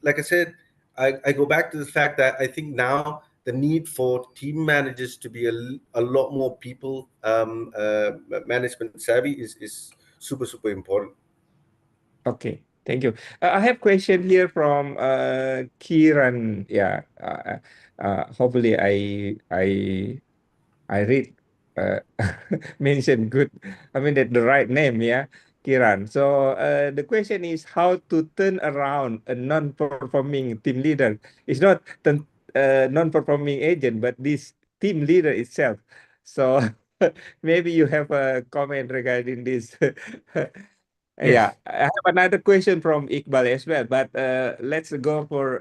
like I said, I go back to the fact that I think now the need for team managers to be a lot more people management savvy is super super important. Okay, thank you. I have question here from Kiran. Yeah, hopefully I read mention good. I mean that the right name. Yeah, Kiran. So the question is how to turn around a non-performing team leader. It's not non-performing agent, but this team leader itself. So maybe you have a comment regarding this. Yeah, Yes. I have another question from Iqbal as well, but let's go for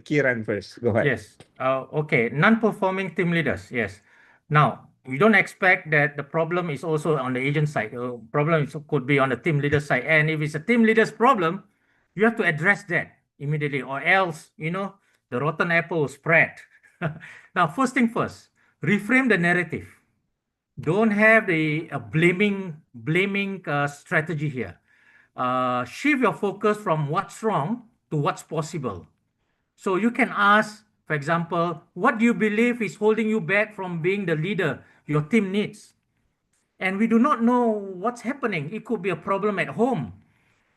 Kiran first. Go ahead. Yes. Okay. Non-performing team leaders. Yes. Now, we don't expect that the problem is also on the agent side. Could be on the team leader side. And if it's a team leader's problem, you have to address that immediately, or else, the rotten apple will spread. Now, first thing first, reframe the narrative. Don't have the blaming strategy here. Shift your focus from what's wrong to what's possible. So you can ask, for example, what do you believe is holding you back from being the leader your team needs? And we do not know what's happening. It could be a problem at home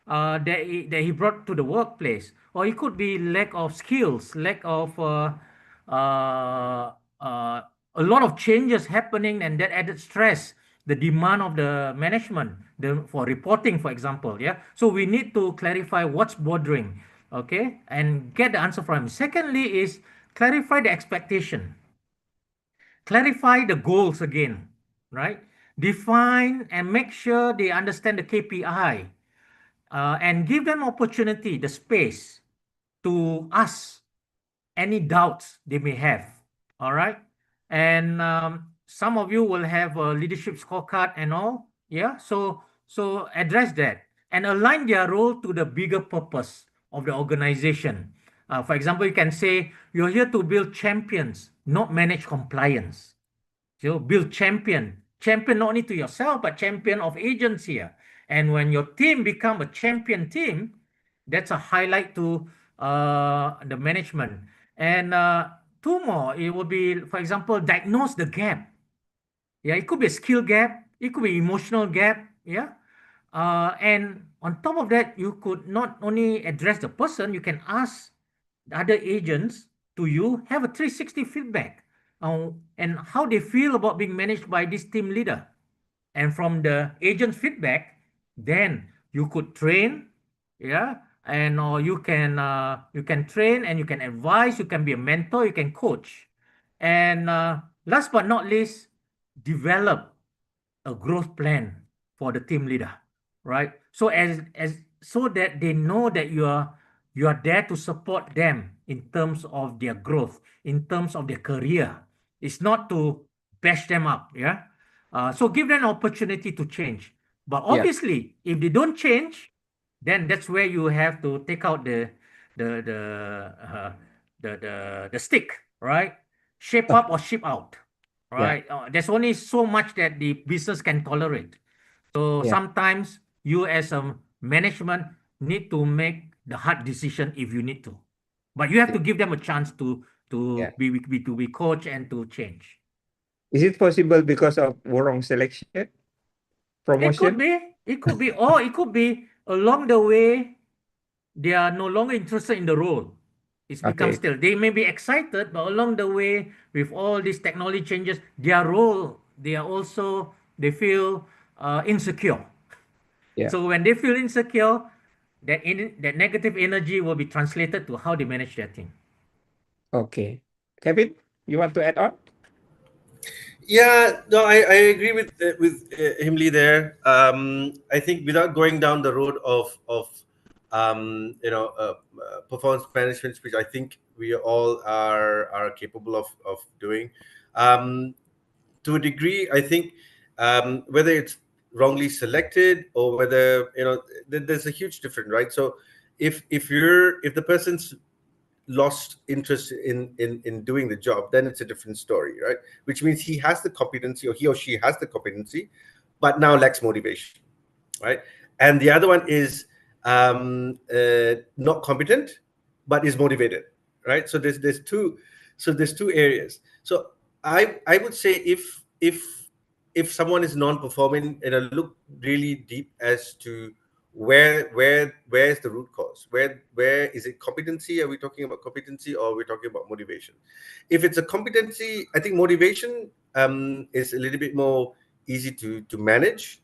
that he brought to the workplace, or it could be lack of skills, lack of uh, uh, a lot of changes happening, and that added stress, the demand of the management for reporting, for example. Yeah, so we need to clarify what's bothering, okay, and get the answer from him. Secondly, is clarify the expectation, clarify the goals again, right? Define and make sure they understand the KPI, and give them opportunity, the space to ask any doubts they may have. All right. And some of you will have a leadership scorecard and all. Yeah. So address that and align their role to the bigger purpose of the organization. For example, you can say you're here to build champions, not manage compliance. So build champion not only to yourself, but champion of agents here. And when your team become a champion team, that's a highlight to the management. And two more, it will be, for example, diagnose the gap. Yeah, it could be a skill gap, it could be emotional gap. Yeah. And on top of that, you could not only address the person, you can ask the other agents to you have a 360 feedback and how they feel about being managed by this team leader. And from the agent's feedback, then you could train, yeah, and or you can train and you can advise, you can be a mentor, you can coach. And last but not least, develop a growth plan for the team leader, right? So as so that they know that you are there to support them in terms of their growth, in terms of their career. It's not to bash them up, yeah. So give them an opportunity to change. But Yeah. obviously, if they don't change, then that's where you have to take out the the uh, the stick, right? Shape up or ship out, Yeah. right? There's only so much that the business can tolerate. So Yeah. sometimes you as a management need to make the hard decision if you need to, but you have to give them a chance Yeah. to be coached and to change. Is it possible because of wrong selection, It could promotion? be, or it could be along the way they are no longer interested in the role. It's become Okay. still. They may be excited, but along the way, with all these technology changes, their role, they feel insecure. Yeah. So when they feel insecure, that negative energy will be translated to how they manage their team. Okay. Kevin, you want to add on? Yeah, no, I agree with Himli there. I think without going down the road of performance management, which I think we all are capable of doing, um, to a degree, I think whether it's wrongly selected or whether there's a huge difference, right? So if the person's lost interest in doing the job, then it's a different story, right? Which means he has the competency, or he or she has the competency, but now lacks motivation, right? And the other one is not competent, but is motivated, right? There's two areas. So I would say if someone is non-performing, look really deep as to where's the root cause, where is it competency, are we talking about competency or are we talking about motivation? If it's a competency, I think motivation is a little bit more easy to manage.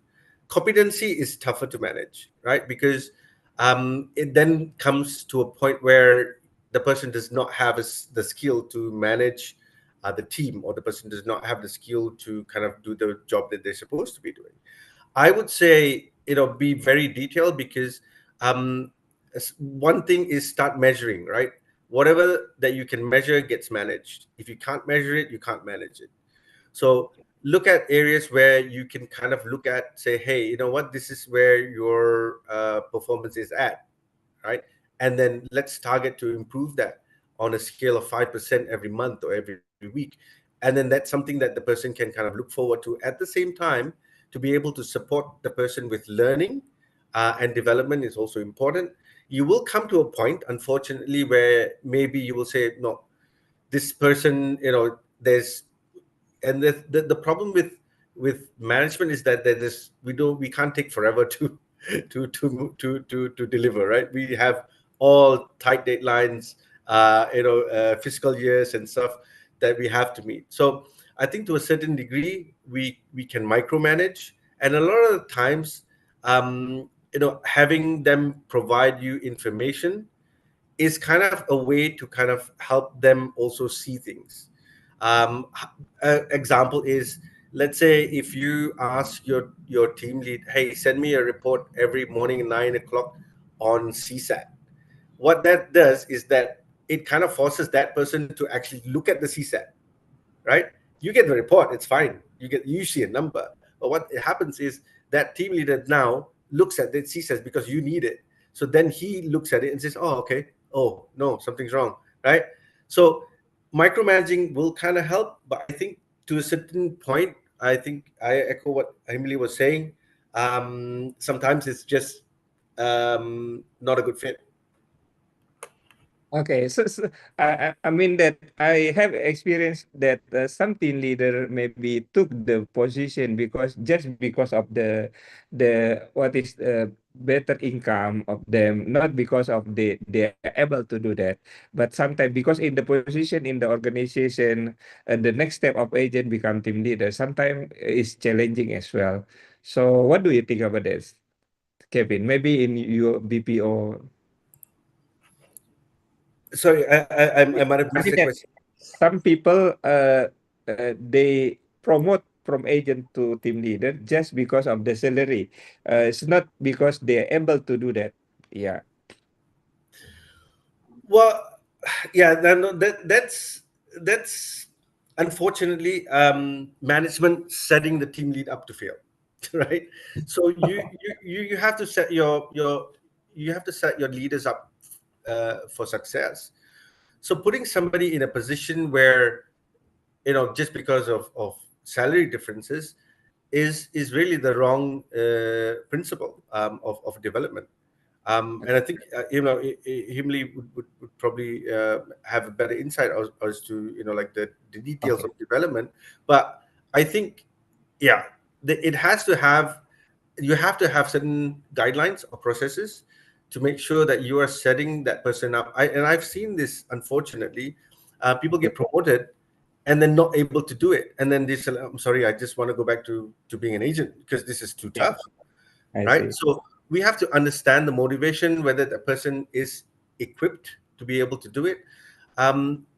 Competency is tougher to manage, right? Because it then comes to a point where the person does not have the skill to manage the team, or the person does not have the skill to kind of do the job that they're supposed to be doing. I would say, be very detailed, because one thing is start measuring, right? Whatever that you can measure gets managed. If you can't measure it, you can't manage it. So look at areas where you can kind of look at, say, hey, you know what, this is where your performance is at, right? And then let's target to improve that on a scale of 5% every month or every week. And then that's something that the person can kind of look forward to. At the same time, to be able to support the person with learning and development is also important. You will come to a point, unfortunately, where maybe you will say, no, this person, there's and the problem with management is that we can't take forever to to deliver, right? We have all tight deadlines, fiscal years and stuff that we have to meet. So I think to a certain degree we can micromanage, and a lot of the times, having them provide you information is kind of a way to kind of help them also see things. Example is, let's say if you ask your team lead, hey, send me a report every morning at 9 o'clock on CSAT. What that does is that it kind of forces that person to actually look at the CSAT, right? You get the report, it's fine. You see a number, but what happens is that team leader now looks at the CSAT because you need it. So then he looks at it and says, "Oh, okay. Oh no, something's wrong," right? So micromanaging will kind of help, but I think to a certain point, I think I echo what Emily was saying. sometimes it's just not a good fit. Okay, so I mean that I have experienced that some team leader maybe took the position just because of the what is better income of them, not because of they are able to do that, but sometimes because in the position in the organization, the next step of agent become team leader. Sometimes is challenging as well. So what do you think about this, Kevin? Maybe in your BPO. Sorry, I might have I missed mean the that question. some people they promote from agent to team leader just because of the salary. It's not because they're able to do that. Yeah. Well, yeah, no, that's unfortunately management setting the team lead up to fail, right? So you have to set you have to set your leaders up for success. So putting somebody in a position where, just because of salary differences is really the wrong principle of development. And I think Himli would probably have a better insight as to like the details Okay. of development. But I think, yeah, it has to have you have to have certain guidelines or processes to make sure that you are setting that person up. And I've seen this, unfortunately. People Okay. get promoted and then not able to do it, and then they say, "I'm sorry, I just want to go back to being an agent because this is too Yeah, tough." I Right? see. So we have to understand the motivation, whether the person is equipped to be able to do it. A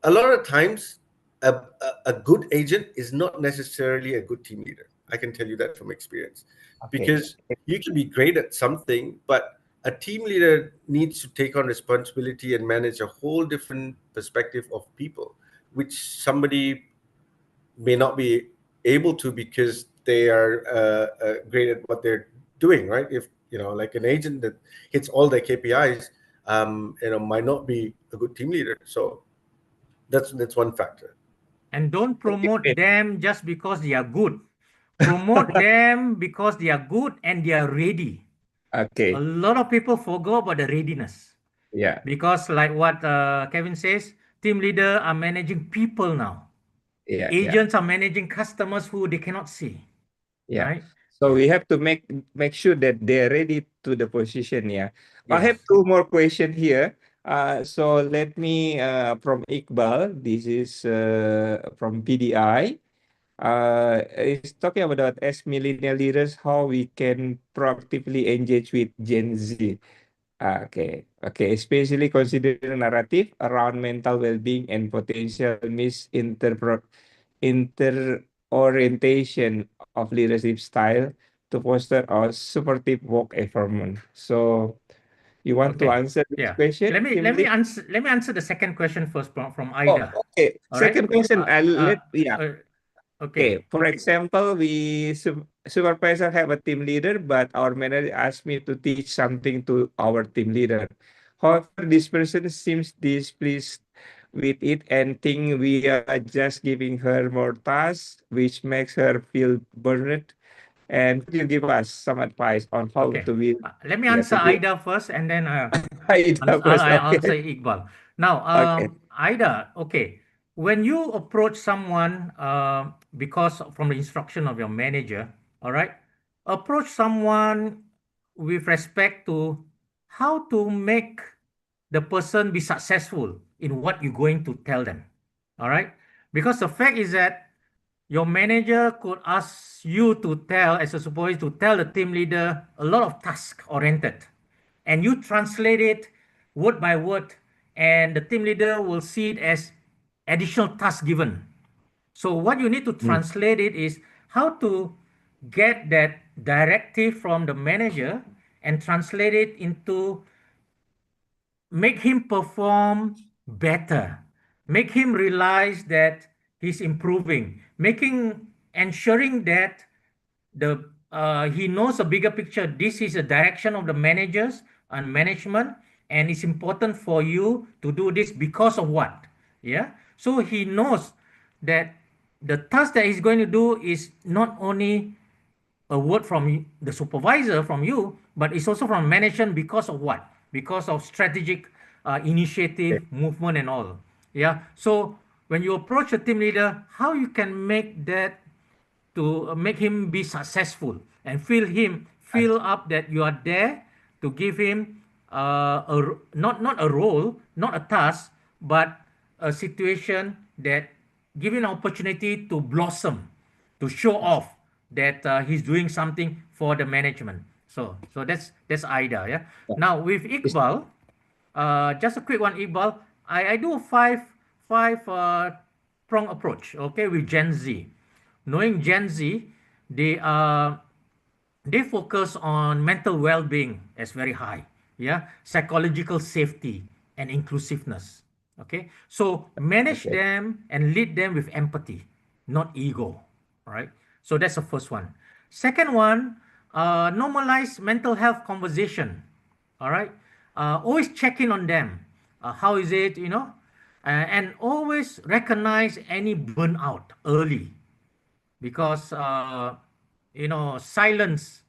lot of times, a good agent is not necessarily a good team leader. I can tell you that from experience, Okay. because you can be great at something, but a team leader needs to take on responsibility and manage a whole different perspective of people, which somebody may not be able to because they are great at what they're doing, right? If like an agent that hits all their KPIs, might not be a good team leader. So that's one factor. And don't promote Okay. them just because they are good. Promote them because they are good and they are ready. A Okay. lot of people forgo about the readiness, Yeah. because like what Kevin says, team leader are managing people now. Yeah. Yeah. Agents are managing customers who they cannot see, Yeah. right? So we have to make sure that they're ready to the position. Yeah. I Yes. have two more questions here. So let me from Iqbal. This is from PDI. It's talking about as millennial leaders how we can proactively engage with Gen Z. Okay. Okay. Especially considering narrative around mental well-being and potential inter-orientation of leadership style to foster a supportive work environment. So you want to Okay. answer this Yeah. question, Himli? Let me answer the second question first from Oh, Ida. okay. All right. Second question. Yeah. Uh, okay. Okay. For example, we supervisor have a team leader, but our manager asked me to teach something to our team leader. However, this person seems displeased with it and think we are just giving her more tasks, which makes her feel burned. And could you give us some advice on how Okay. to be, Let me yeah, answer to be Ida first, and then Ida first? I'll answer Okay. Iqbal. Now, Okay. Ida, okay. When you approach someone because from the instruction of your manager, all right, approach someone with respect to how to make the person be successful in what you're going to tell them. All right. Because the fact is that your manager could ask you to tell, as a supervisor, to tell the team leader a lot of task oriented, and you translate it word by word, and the team leader will see it as additional task given. So what you need to Mm, translate it is how to get that directive from the manager and translate it into make him perform better, make him realize that he's improving, making ensuring that the he knows a bigger picture. This is a direction of the managers and management, and it's important for you to do this because of what? Yeah. So he knows that the task that he's going to do is not only a word from the supervisor, from you, but it's also from management because of what? Because of strategic Okay. initiative, movement, and all. Yeah. So when you approach a team leader, how you can make that to make him be successful and I feel up that you are there to give him not a role, not a task, but a situation that give him an opportunity to blossom, to show off that he's doing something for the management. So that's Ida. Yeah. Now with is Iqbal, just a quick one, Iqbal. I do a five prong approach. Okay, with Gen Z. Knowing Gen Z, they are they focus on mental well-being as very high. Yeah, psychological safety and inclusiveness. Okay, so manage okay. them and lead them with empathy, not ego. All right. So that's the first one. Second one, normalize mental health conversation. All right. Always check in on them. How is it? And always recognize any burnout early, because silence,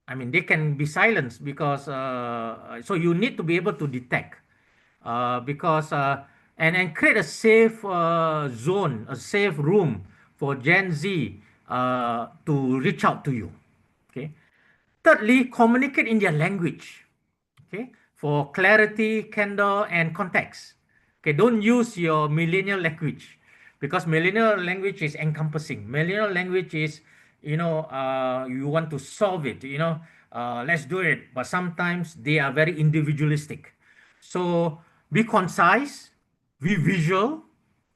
I mean, they can be silenced because so you need to be able to detect, because and create a safe zone, a safe room for Gen Z to reach out to you. Okay. Thirdly, communicate in their language. Okay, for clarity, candor, and context. Okay, don't use your millennial language, because millennial language is encompassing. Millennial language is, you want to solve it, let's do it. But sometimes they are very individualistic. So be concise, be visual,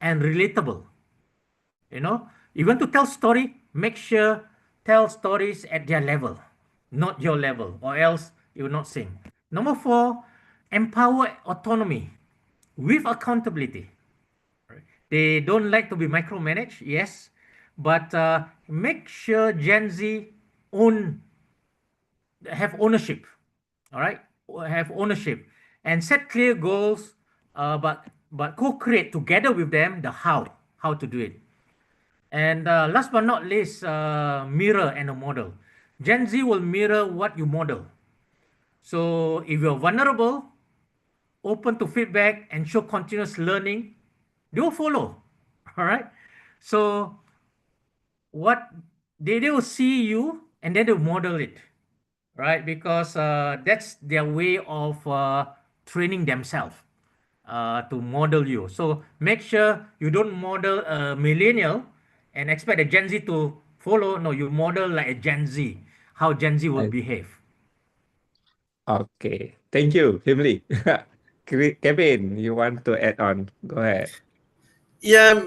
and relatable. You want to tell story, make sure tell stories at their level, not your level, or else you will not sing. Number four, empower autonomy with accountability. They don't like to be micromanaged, yes, but make sure Gen Z own have ownership. All right, have ownership and set clear goals, but co-create together with them the how to do it. And last but not least, mirror and a model. Gen Z will mirror what you model. So if you're vulnerable, open to feedback, and show continuous learning, they will follow. All right. So what they will see you and then they'll model it, right? Because that's their way of training themselves to model you. So make sure you don't model a millennial and expect a Gen Z to follow. No, you model like a Gen Z, how Gen Z will I behave. okay. Thank you, Himli. Kevin, you want to add on? Go ahead. Yeah,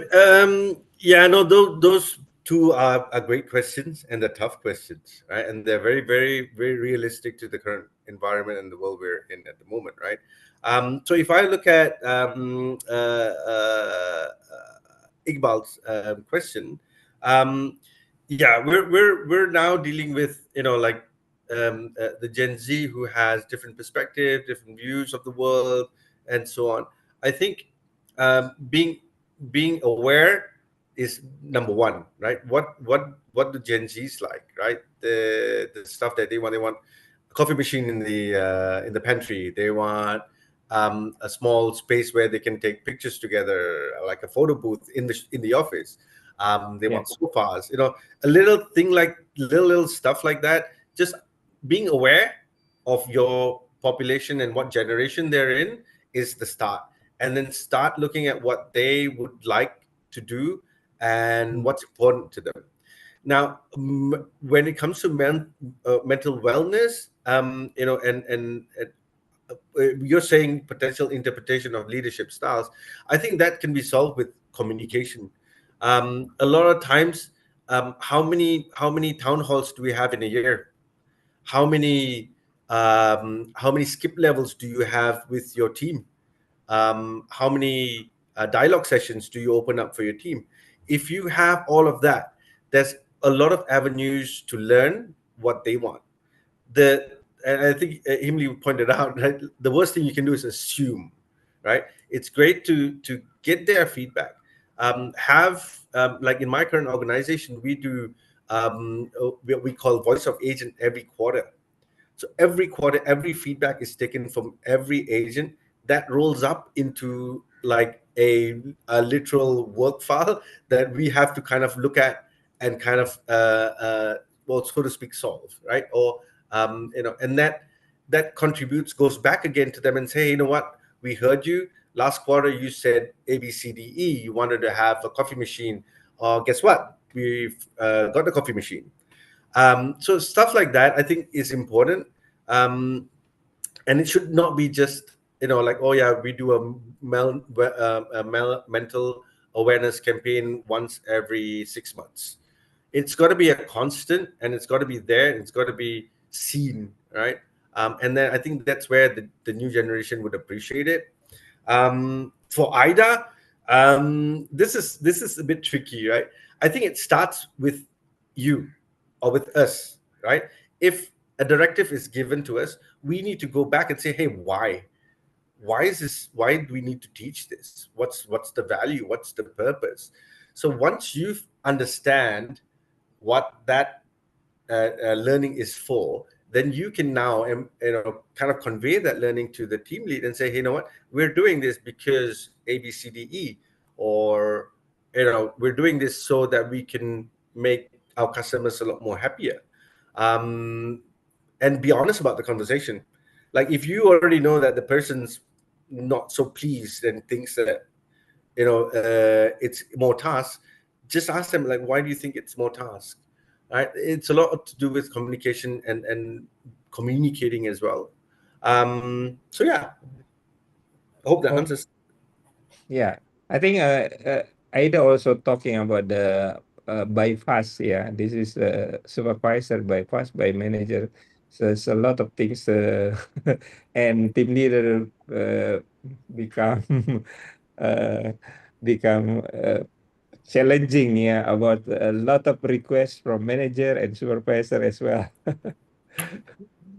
yeah, no, those two are great questions and they're tough questions, right? And they're very, very, very realistic to the current environment and the world we're in at the moment, right? So if I look at Iqbal's question, um, yeah, we're now dealing with like the Gen Z who has different perspective, different views of the world, and so on. I think being aware is number one, right? What do Gen Z's like, right? The stuff that they want a coffee machine in the pantry. They want a small space where they can take pictures together, like a photo booth in the office. They Yeah. want sofas, a little thing like little stuff like that. Just being aware of your population and what generation they're in is the start, and then start looking at what they would like to do and Mm. what's important to them. Now, when it comes to mental wellness, you're saying potential interpretation of leadership styles. I think that can be solved with communication. A lot of times, how many town halls do we have in a year? How many skip levels do you have with your team? How many dialogue sessions do you open up for your team? If you have all of that, there's a lot of avenues to learn what they want. And I think Himli pointed out, right, the worst thing you can do is assume, right? It's great to get their feedback. Have Like in my current organization, we do what we call voice of agent every quarter. So every quarter, every feedback is taken from every agent that rolls up into like a literal work file that we have to kind of look at and kind of, well, so to speak, solve, right? Or, and that contributes, goes back again to them and say, hey, you know what? We heard you. Last quarter, you said A, B, C, D, E. You wanted to have a coffee machine. Guess what? We've got the coffee machine. So stuff like that, I think, is important, and it should not be just like, oh yeah, we do a mental awareness campaign once every 6 months. It's got to be a constant, and it's got to be there, and it's got to be seen, right? And then I think that's where the new generation would appreciate it. For Ida, this is a bit tricky, right? I think it starts with you or with us, right? If a directive is given to us, we need to go back and say, hey, why? Why is this? Why do we need to teach this? What's the value? What's the purpose? So once you understand what that learning is for, then you can now kind of convey that learning to the team lead and say, hey, you know what, we're doing this because A, B, C, D, E, or we're doing this so that we can make our customers a lot more happier. And be honest about the conversation. Like if you already know that the person's not so pleased and thinks that it's more tasks, just ask them, like, why do you think it's more tasks? Right? It's a lot to do with communication and communicating as well. So yeah, I hope that Oh, answers. yeah. I think Aida also talking about the bypass. Yeah, this is supervisor bypass by manager. So it's a lot of things, and team leader become uh, become challenging. Yeah, about a lot of requests from manager and supervisor as well.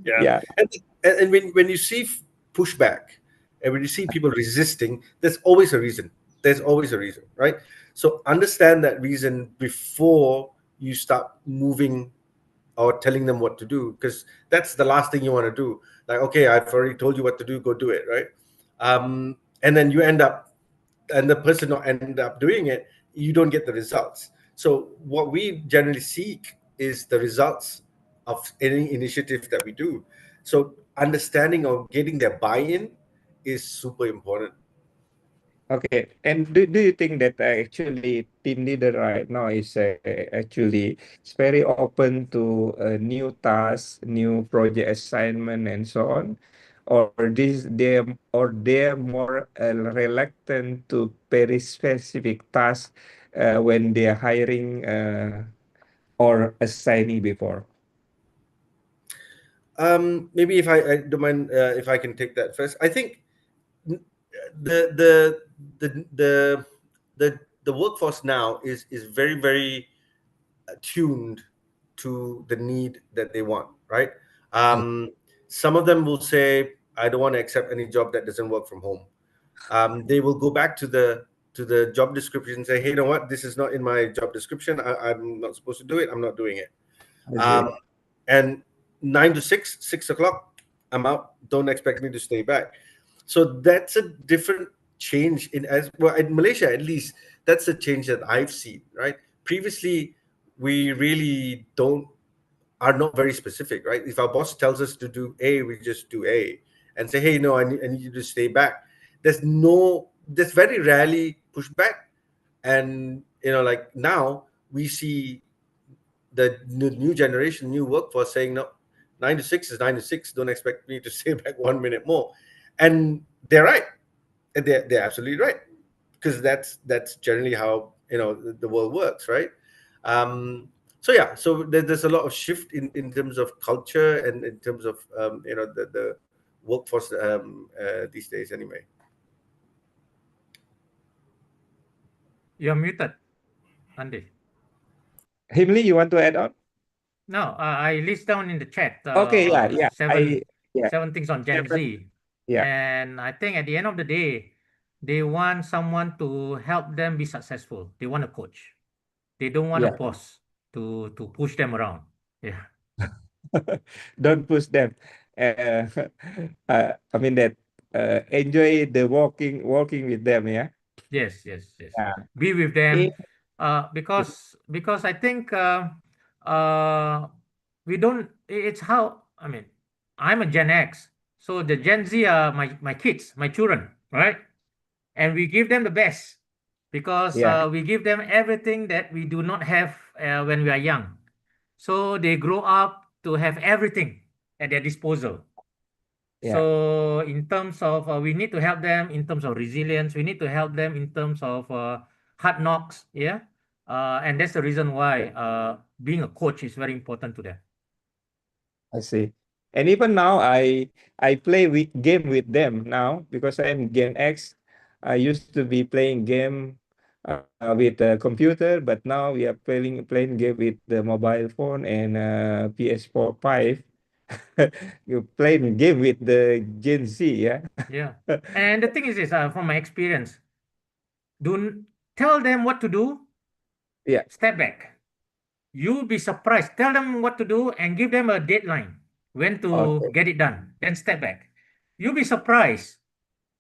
Yeah, Yeah. and when you see pushback, and when you see people resisting, there's always a reason. There's always a reason, right? So understand that reason before you start moving or telling them what to do, because that's the last thing you want to do. Like, okay, I've already told you what to do, go do it, right? And then you end up, and the person not end up doing it, you don't get the results. So what we generally seek is the results of any initiative that we do. So understanding or getting their buy-in is super important. Okay, and do you think that actually team leader right now is actually it's very open to new tasks, new project assignment, and so on, or they're more reluctant to very specific tasks when they're hiring or assigning before? Maybe if I don't mind, if I can take that first. I think the the the the the workforce now is very, very tuned to the need that they want, right? Mm. Some of them will say, I don't want to accept any job that doesn't work from home. They will go back to the job description and say, hey, you know what, this is not in my job description. I'm not supposed to do it. I'm not doing it. I see. um, and 9 to 6, 6 o'clock, I'm out. Don't expect me to stay back. So that's a different change in, as well, in Malaysia at least. That's a change that I've seen, right? Previously, we really don't are not very specific, right? If our boss tells us to do A, we just do A, and say, hey, no, I need you to stay back. There's very rarely pushback. And like now we see the new generation, new workforce saying, no, 9 to 6 is 9 to 6. Don't expect me to stay back 1 minute more. And they're right. And they're absolutely right, because that's generally how the world works, right? So yeah, so there's a lot of shift in terms of culture and in terms of the workforce these days anyway. You're muted, Andi. Himli, you want to add on? No, I list down in the chat Okay, yeah, yeah. Yeah, seven things on Gen Z. yeah, And I think at the end of the day, they want someone to help them be successful. They want a coach. They don't want a yeah. boss to push them around. Yeah. Don't push them. Uh, I mean that enjoy the walking with them. Yeah. Yes, yes, yes. Yeah. Be with Eh, them, because I think uh, we don't. It's how, I mean, I'm a Gen X, so the Gen Z are my kids, my children, right? And we give them the best because yeah. we give them everything that we do not have when we are young. So they grow up to have everything at their disposal. Yeah. So in terms of we need to help them in terms of resilience. We need to help them in terms of hard knocks. Yeah, and that's the reason why being a coach is very important to them. I see. And even now, I play with game with them now because I'm Gen X. I used to be playing game with the computer, but now we are playing game with the mobile phone and PS4 5. You playing game with the Gen Z, yeah. Yeah, and the thing is this, from my experience, don't tell them what to do. Yeah. Step back. You'll be surprised. Tell them what to do and give them a deadline when to Okay. get it done. Then step back. You'll be surprised.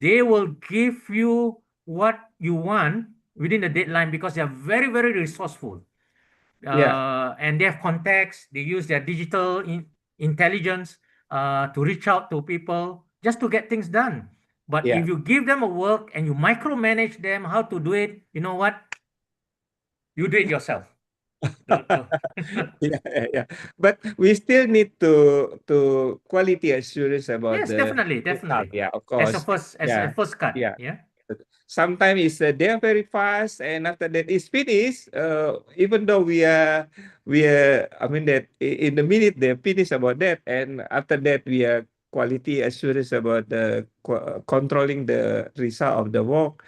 They will give you what you want within the deadline because they are very, very resourceful. Yeah. And they have contacts. They use their digital intelligence to reach out to people just to get things done. But Yeah. if you give them a work and you micromanage them how to do it, you know what? You do it yourself. Yeah, yeah, yeah. But we still need to quality assurance about Yes, the definitely, result. definitely. Yeah, of course. As a Yeah, first cut. yeah. Yeah. Sometimes it's they are very fast, and after that it's finished. Even though we are, I mean that in the minute they finish about that, and after that we are quality assurance about the controlling the result of the work.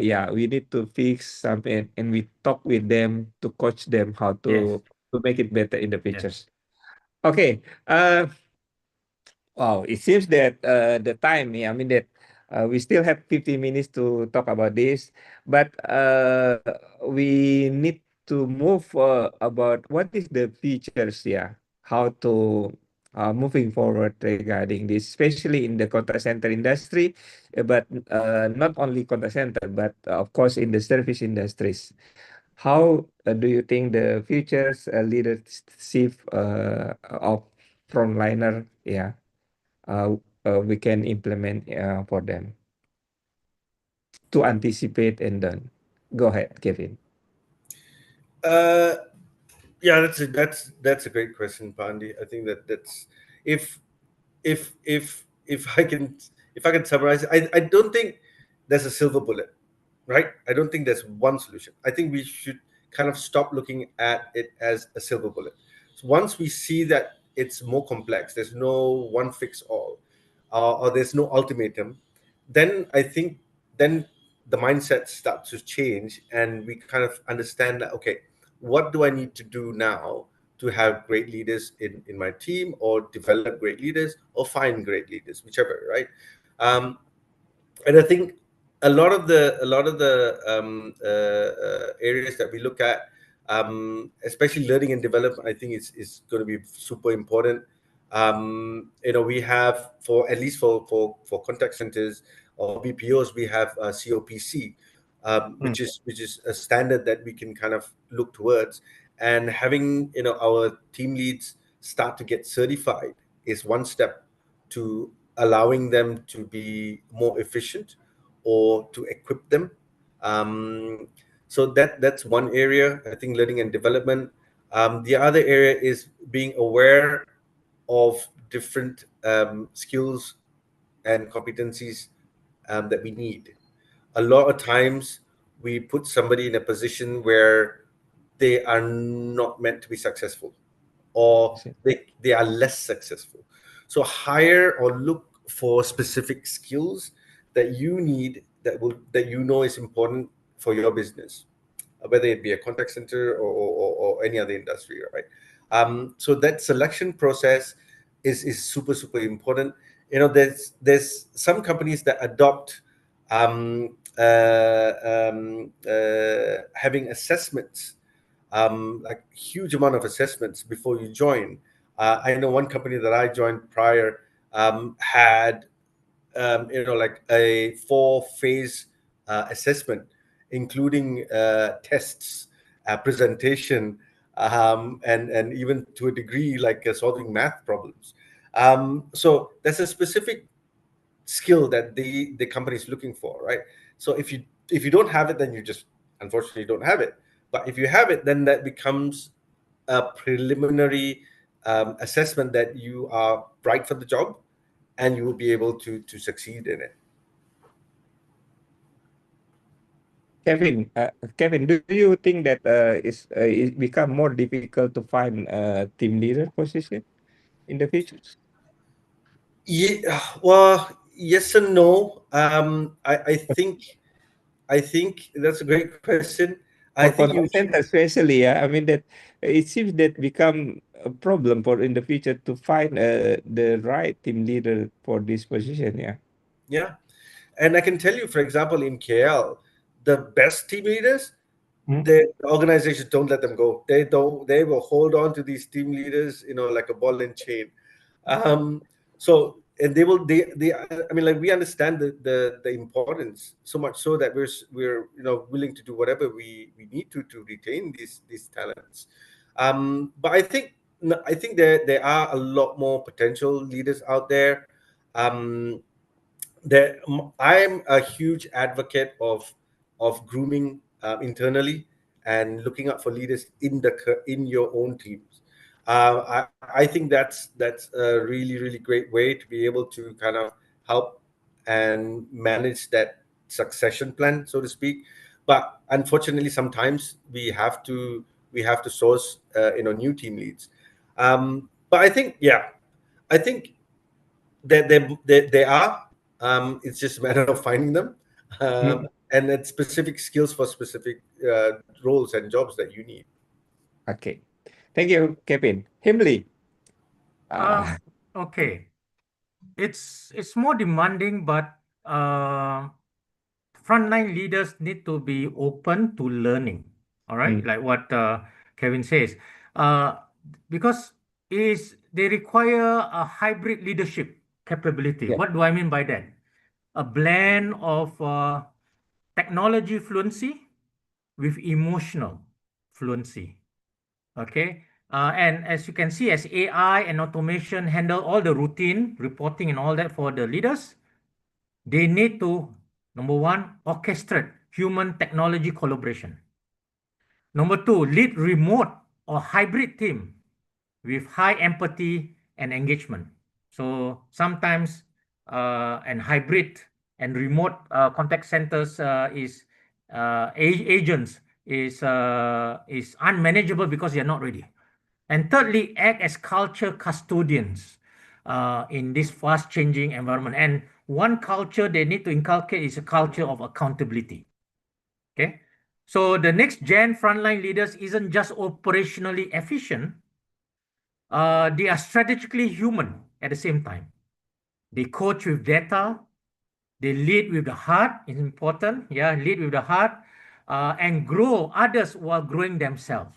Yeah, we need to fix something, and we talk with them to coach them how Yes. to make it better in the Yes. futures. Okay. Wow, it seems that the time, yeah, I mean that we still have 15 minutes to talk about this, but we need to move about what is the features, yeah, how to moving forward regarding this, especially in the contact center industry, but not only contact center, but of course in the service industries. How do you think the futures leadership of frontliner, yeah, uh, we can implement for them to anticipate and done. Go ahead, Kevin. Uh, yeah, that's a great question, Pandi. I think that's if if I can summarize it, I don't think there's a silver bullet, right? I don't think there's one solution. I think we should kind of stop looking at it as a silver bullet. So once we see that it's more complex, there's no one fix all, or there's no ultimatum, then I think then the mindset starts to change, and we kind of understand that, okay, what do I need to do now to have great leaders in my team, or develop great leaders, or find great leaders, whichever, right? And I think a lot of the areas that we look at, especially learning and development, I think is going to be super important. We have, for at least for contact centers or BPOs, we have COPC, Mm. which is a standard that we can kind of look towards, and having our team leads start to get certified is one step to allowing them to be more efficient, or to equip them. So that's one area, I think, learning and development. The other area is being aware of different skills and competencies that we need. A lot of times we put somebody in a position where they are not meant to be successful, I or see. they are less successful. So hire or look for specific skills that you need, that you know is important for your business, whether it be a contact center, or any other industry, right? So that selection process is super super important. There's some companies that adopt having assessments like huge amount of assessments before you join. I know one company that I joined prior had like a 4-phase assessment, including tests, presentation, and even to a degree like solving math problems. So there's a specific skill that the company is looking for, right? So if you don't have it, then you just unfortunately don't have it. But if you have it, then that becomes a preliminary assessment that you are right for the job, and you will be able to succeed in it. Kevin, do you think that it become more difficult to find a team leader position in the future? Yeah, well, yes and no. I think that's a great question. I For think you contact center, especially, yeah. I mean that it seems that become a problem for in the future to find the right team leader for this position. Yeah. yeah, and I can tell you, for example, in KL, the best team leaders, the organizations don't let them go. They don't. They will hold on to these team leaders, like a ball and chain. Um, so and they will. They. I mean, like we understand the importance so much so that we're willing to do whatever we need to retain these talents. But I think there are a lot more potential leaders out there. Um, I'm a huge advocate of grooming internally and looking out for leaders in your own teams. I think that's a really great way to be able to kind of help and manage that succession plan, so to speak. But unfortunately, sometimes we have to source new team leads. But I think, yeah, I think they are. It's just a matter of finding them, and it's specific skills for specific roles and jobs that you need. Okay. Thank you, Kevin. Himli. Um, Uh, okay. It's more demanding, but frontline leaders need to be open to learning. All right, mm, like what Kevin says, uh, because they require a hybrid leadership capability. yeah. What do I mean by that? A blend of technology fluency with emotional fluency. Okay. And as you can see, as AI and automation handle all the routine reporting and all that for the leaders, they need to, number one, orchestrate human technology collaboration. Number two, lead remote or hybrid team with high empathy and engagement. So sometimes and hybrid and remote contact centers agents is unmanageable because they are not ready. And thirdly, act as culture custodians in this fast changing environment. And one culture they need to inculcate is a culture of accountability. Okay. So the next gen frontline leaders isn't just operationally efficient, they are strategically human at the same time. They coach with data, they lead with the heart, is important. Yeah, lead with the heart and grow others while growing themselves.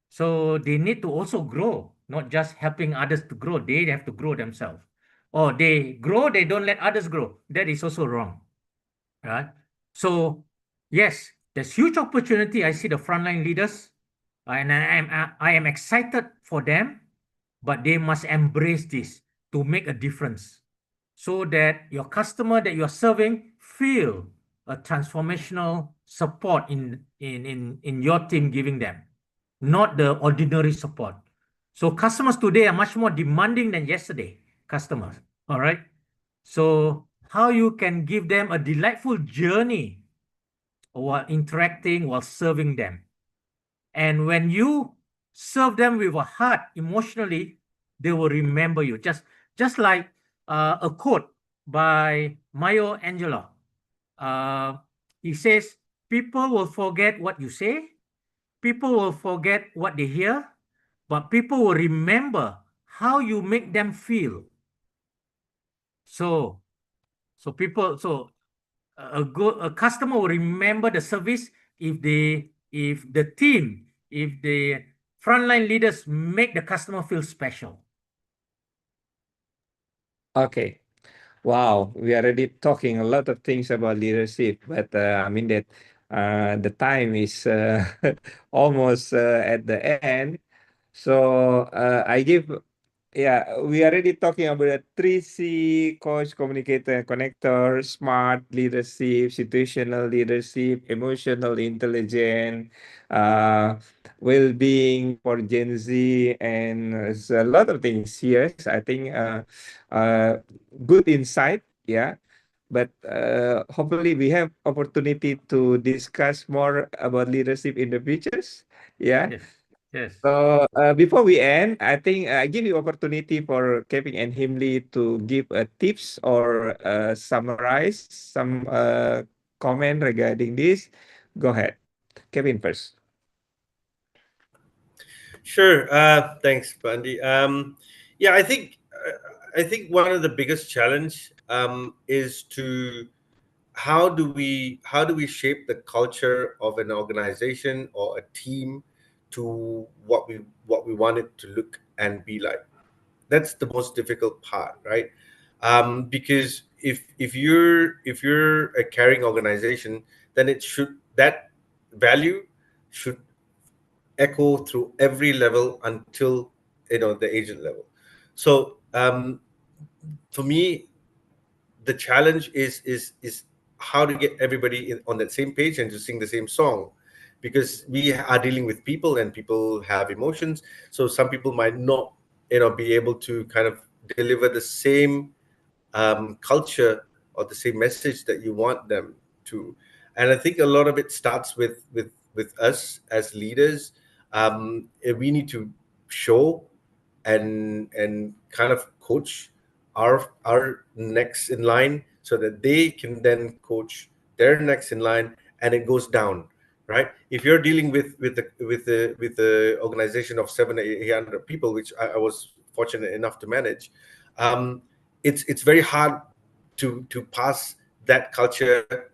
So they need to also grow, not just helping others to grow. They have to grow themselves. Or they grow, they don't let others grow. That is also wrong. Right? So yes, there's huge opportunity. I see the frontline leaders, and I am excited for them, but they must embrace this to make a difference, so that your customer that you are serving feel a transformational support in your team giving them, not the ordinary support. So customers today are much more demanding than yesterday. Customers, all right. So how you can give them a delightful journey while interacting, while serving them. And when you serve them with a heart emotionally, they will remember you. Just like a quote by Maya Angelou. He says, people will forget what you say, people will forget what they hear, but people will remember how you make them feel. So, so a customer will remember the service if if the team, if the frontline leaders make the customer feel special. Okay. Wow, we are already talking a lot of things about leadership, but I mean that the time is almost at the end. So I give, yeah, we already talking about the 3C: coach, communicator, connector, smart leadership, situational leadership, emotional intelligence, uh, well-being for Gen Z, and there's a lot of things here. I think uh, good insight, yeah. But hopefully we have opportunity to discuss more about leadership in the futures. Yeah. Yes, yes. So before we end, I think I give you opportunity for Kevin and Himli to give tips or summarize some comment regarding this. Go ahead, Kevin first. Sure. Thanks, Pandi. Yeah, I think one of the biggest challenge is to how do we shape the culture of an organization or a team to what we want it to look and be like. That's the most difficult part, right? Because if you're a caring organization, then it should that value should echo through every level until the agent level. So for me, the challenge is how to get everybody on that same page and to sing the same song, because we are dealing with people and people have emotions. So some people might not be able to kind of deliver the same culture or the same message that you want them to. And I think a lot of it starts with us as leaders. We need to show and kind of coach our next in line so that they can then coach their next in line, and it goes down, right? If you're dealing with the organization of 700-800 people, which I was fortunate enough to manage, it's very hard to pass that culture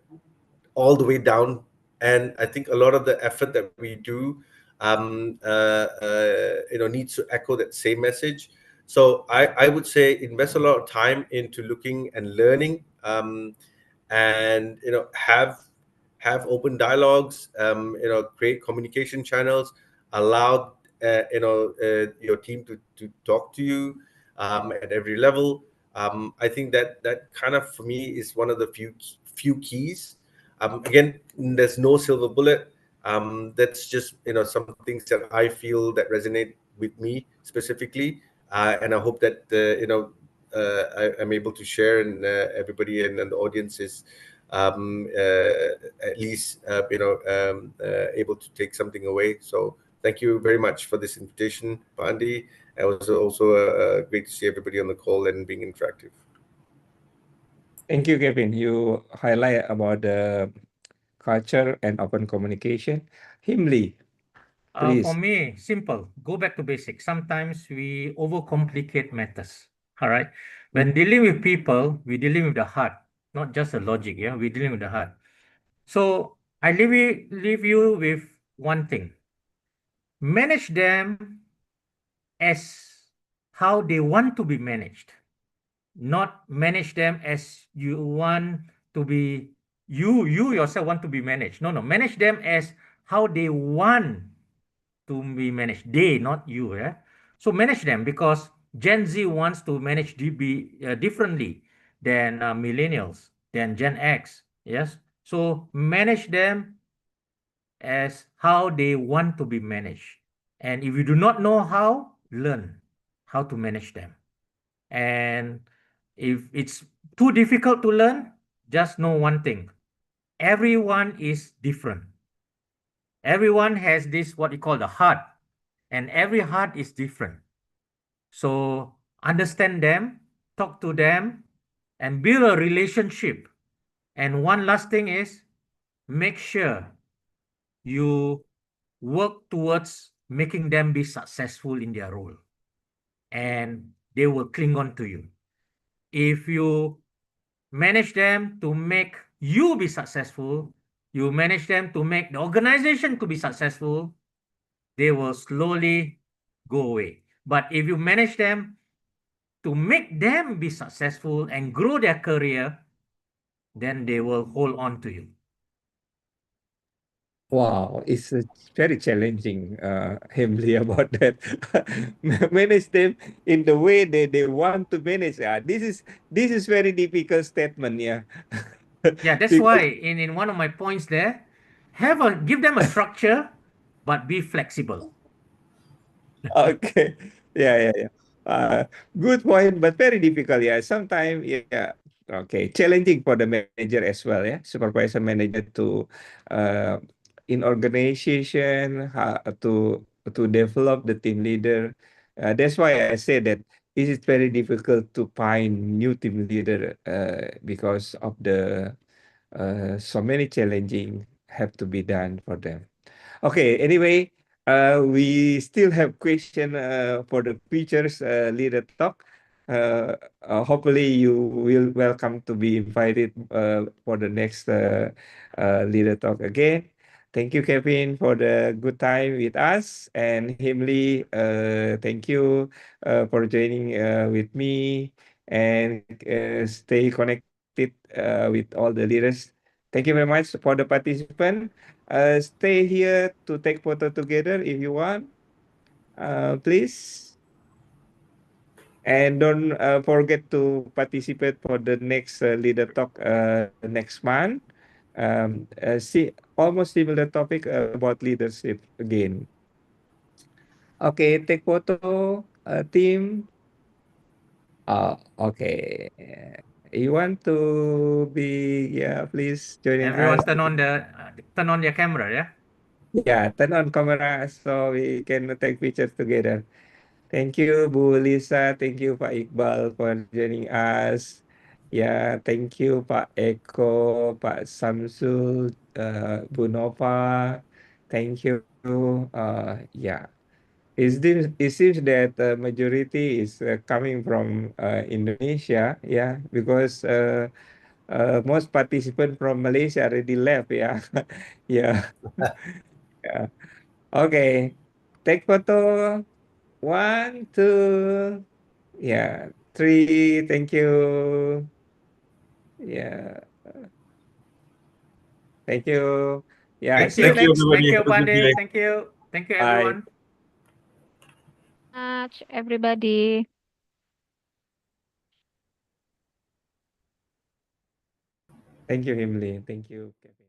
all the way down. And I think a lot of the effort that we do needs to echo that same message. So I would say invest a lot of time into looking and learning, and have open dialogues, create communication channels, allow your team to talk to you at every level. I think that kind of, for me, is one of the few keys. Again, there's no silver bullet. That's just some things that I feel that resonate with me specifically, and I hope that I'm able to share, and everybody and the audience is at least able to take something away. So thank you very much for this invitation, Pandi. It was also great to see everybody on the call and being interactive. Thank you, Kevin. You highlight about the culture and open communication. Himli, For please. me, simple. Go back to basics. Sometimes we overcomplicate matters. All right. When dealing with people, we're dealing with the heart, not just the logic. Yeah, we're dealing with the heart. So I leave you with one thing. Manage them as how they want to be managed, not manage them as you want to be, you yourself want to be managed. No, manage them as how they want to be managed. They, not you. Yeah. So manage them, because Gen Z wants to manage differently than millennials, than Gen X. Yes. So manage them as how they want to be managed. And if you do not know how, learn how to manage them. And if it's too difficult to learn, just know one thing. Everyone is different. Everyone has this, what you call the heart, and every heart is different. So understand them, talk to them, and build a relationship. And one last thing is, make sure you work towards making them be successful in their role, and they will cling on to you. If you manage them to make you be successful, you manage them to make the organization to be successful, they will slowly go away. But if you manage them to make them be successful and grow their career, then they will hold on to you. Wow, it's very challenging, Himli, about that. Manage them in the way they want to manage. This is very difficult statement, yeah. Yeah, that's why Because in one of my points there, give them a structure, but be flexible. okay, yeah. Good point, but very difficult. Yeah, sometimes, yeah. Okay, challenging for the manager as well. Yeah, supervisor manager to uh, in organization to develop the team leader. That's why I say that it is very difficult to find new team leader because of the so many challenging have to be done for them. Okay, anyway, we still have question for the features leader talk. Hopefully you will welcome to be invited for the next leader talk again. Thank you, Kevin, for the good time with us. And Himli, thank you for joining with me and stay connected with all the leaders. Thank you very much for the participant. Stay here to take photo together if you want, please. And don't forget to participate for the next leader talk next month. See, almost similar topic about leadership again. Okay, take photo, team. Okay. You want to be, yeah, please joining Everyone us. turn on their camera, yeah. Yeah, turn on camera so we can take pictures together. Thank you, Bu Lisa. Thank you, Pak Iqbal, for joining us. Yeah, thank you, Pak Eko, Pak Samsul, Bu Nova. Thank you. Yeah, it seems that the majority is coming from Indonesia. Yeah, because most participants from Malaysia already left. Yeah, yeah, yeah. Okay, take photo. One, two, yeah, three. Thank you. Yeah, thank you. Yeah, Thank you, Thank you, Lex. everybody. Thank Have you, a good Bande. day. Thank you. Thank you, bye. everyone. Much, everybody. Thank you, Himli. Thank you, Kevin.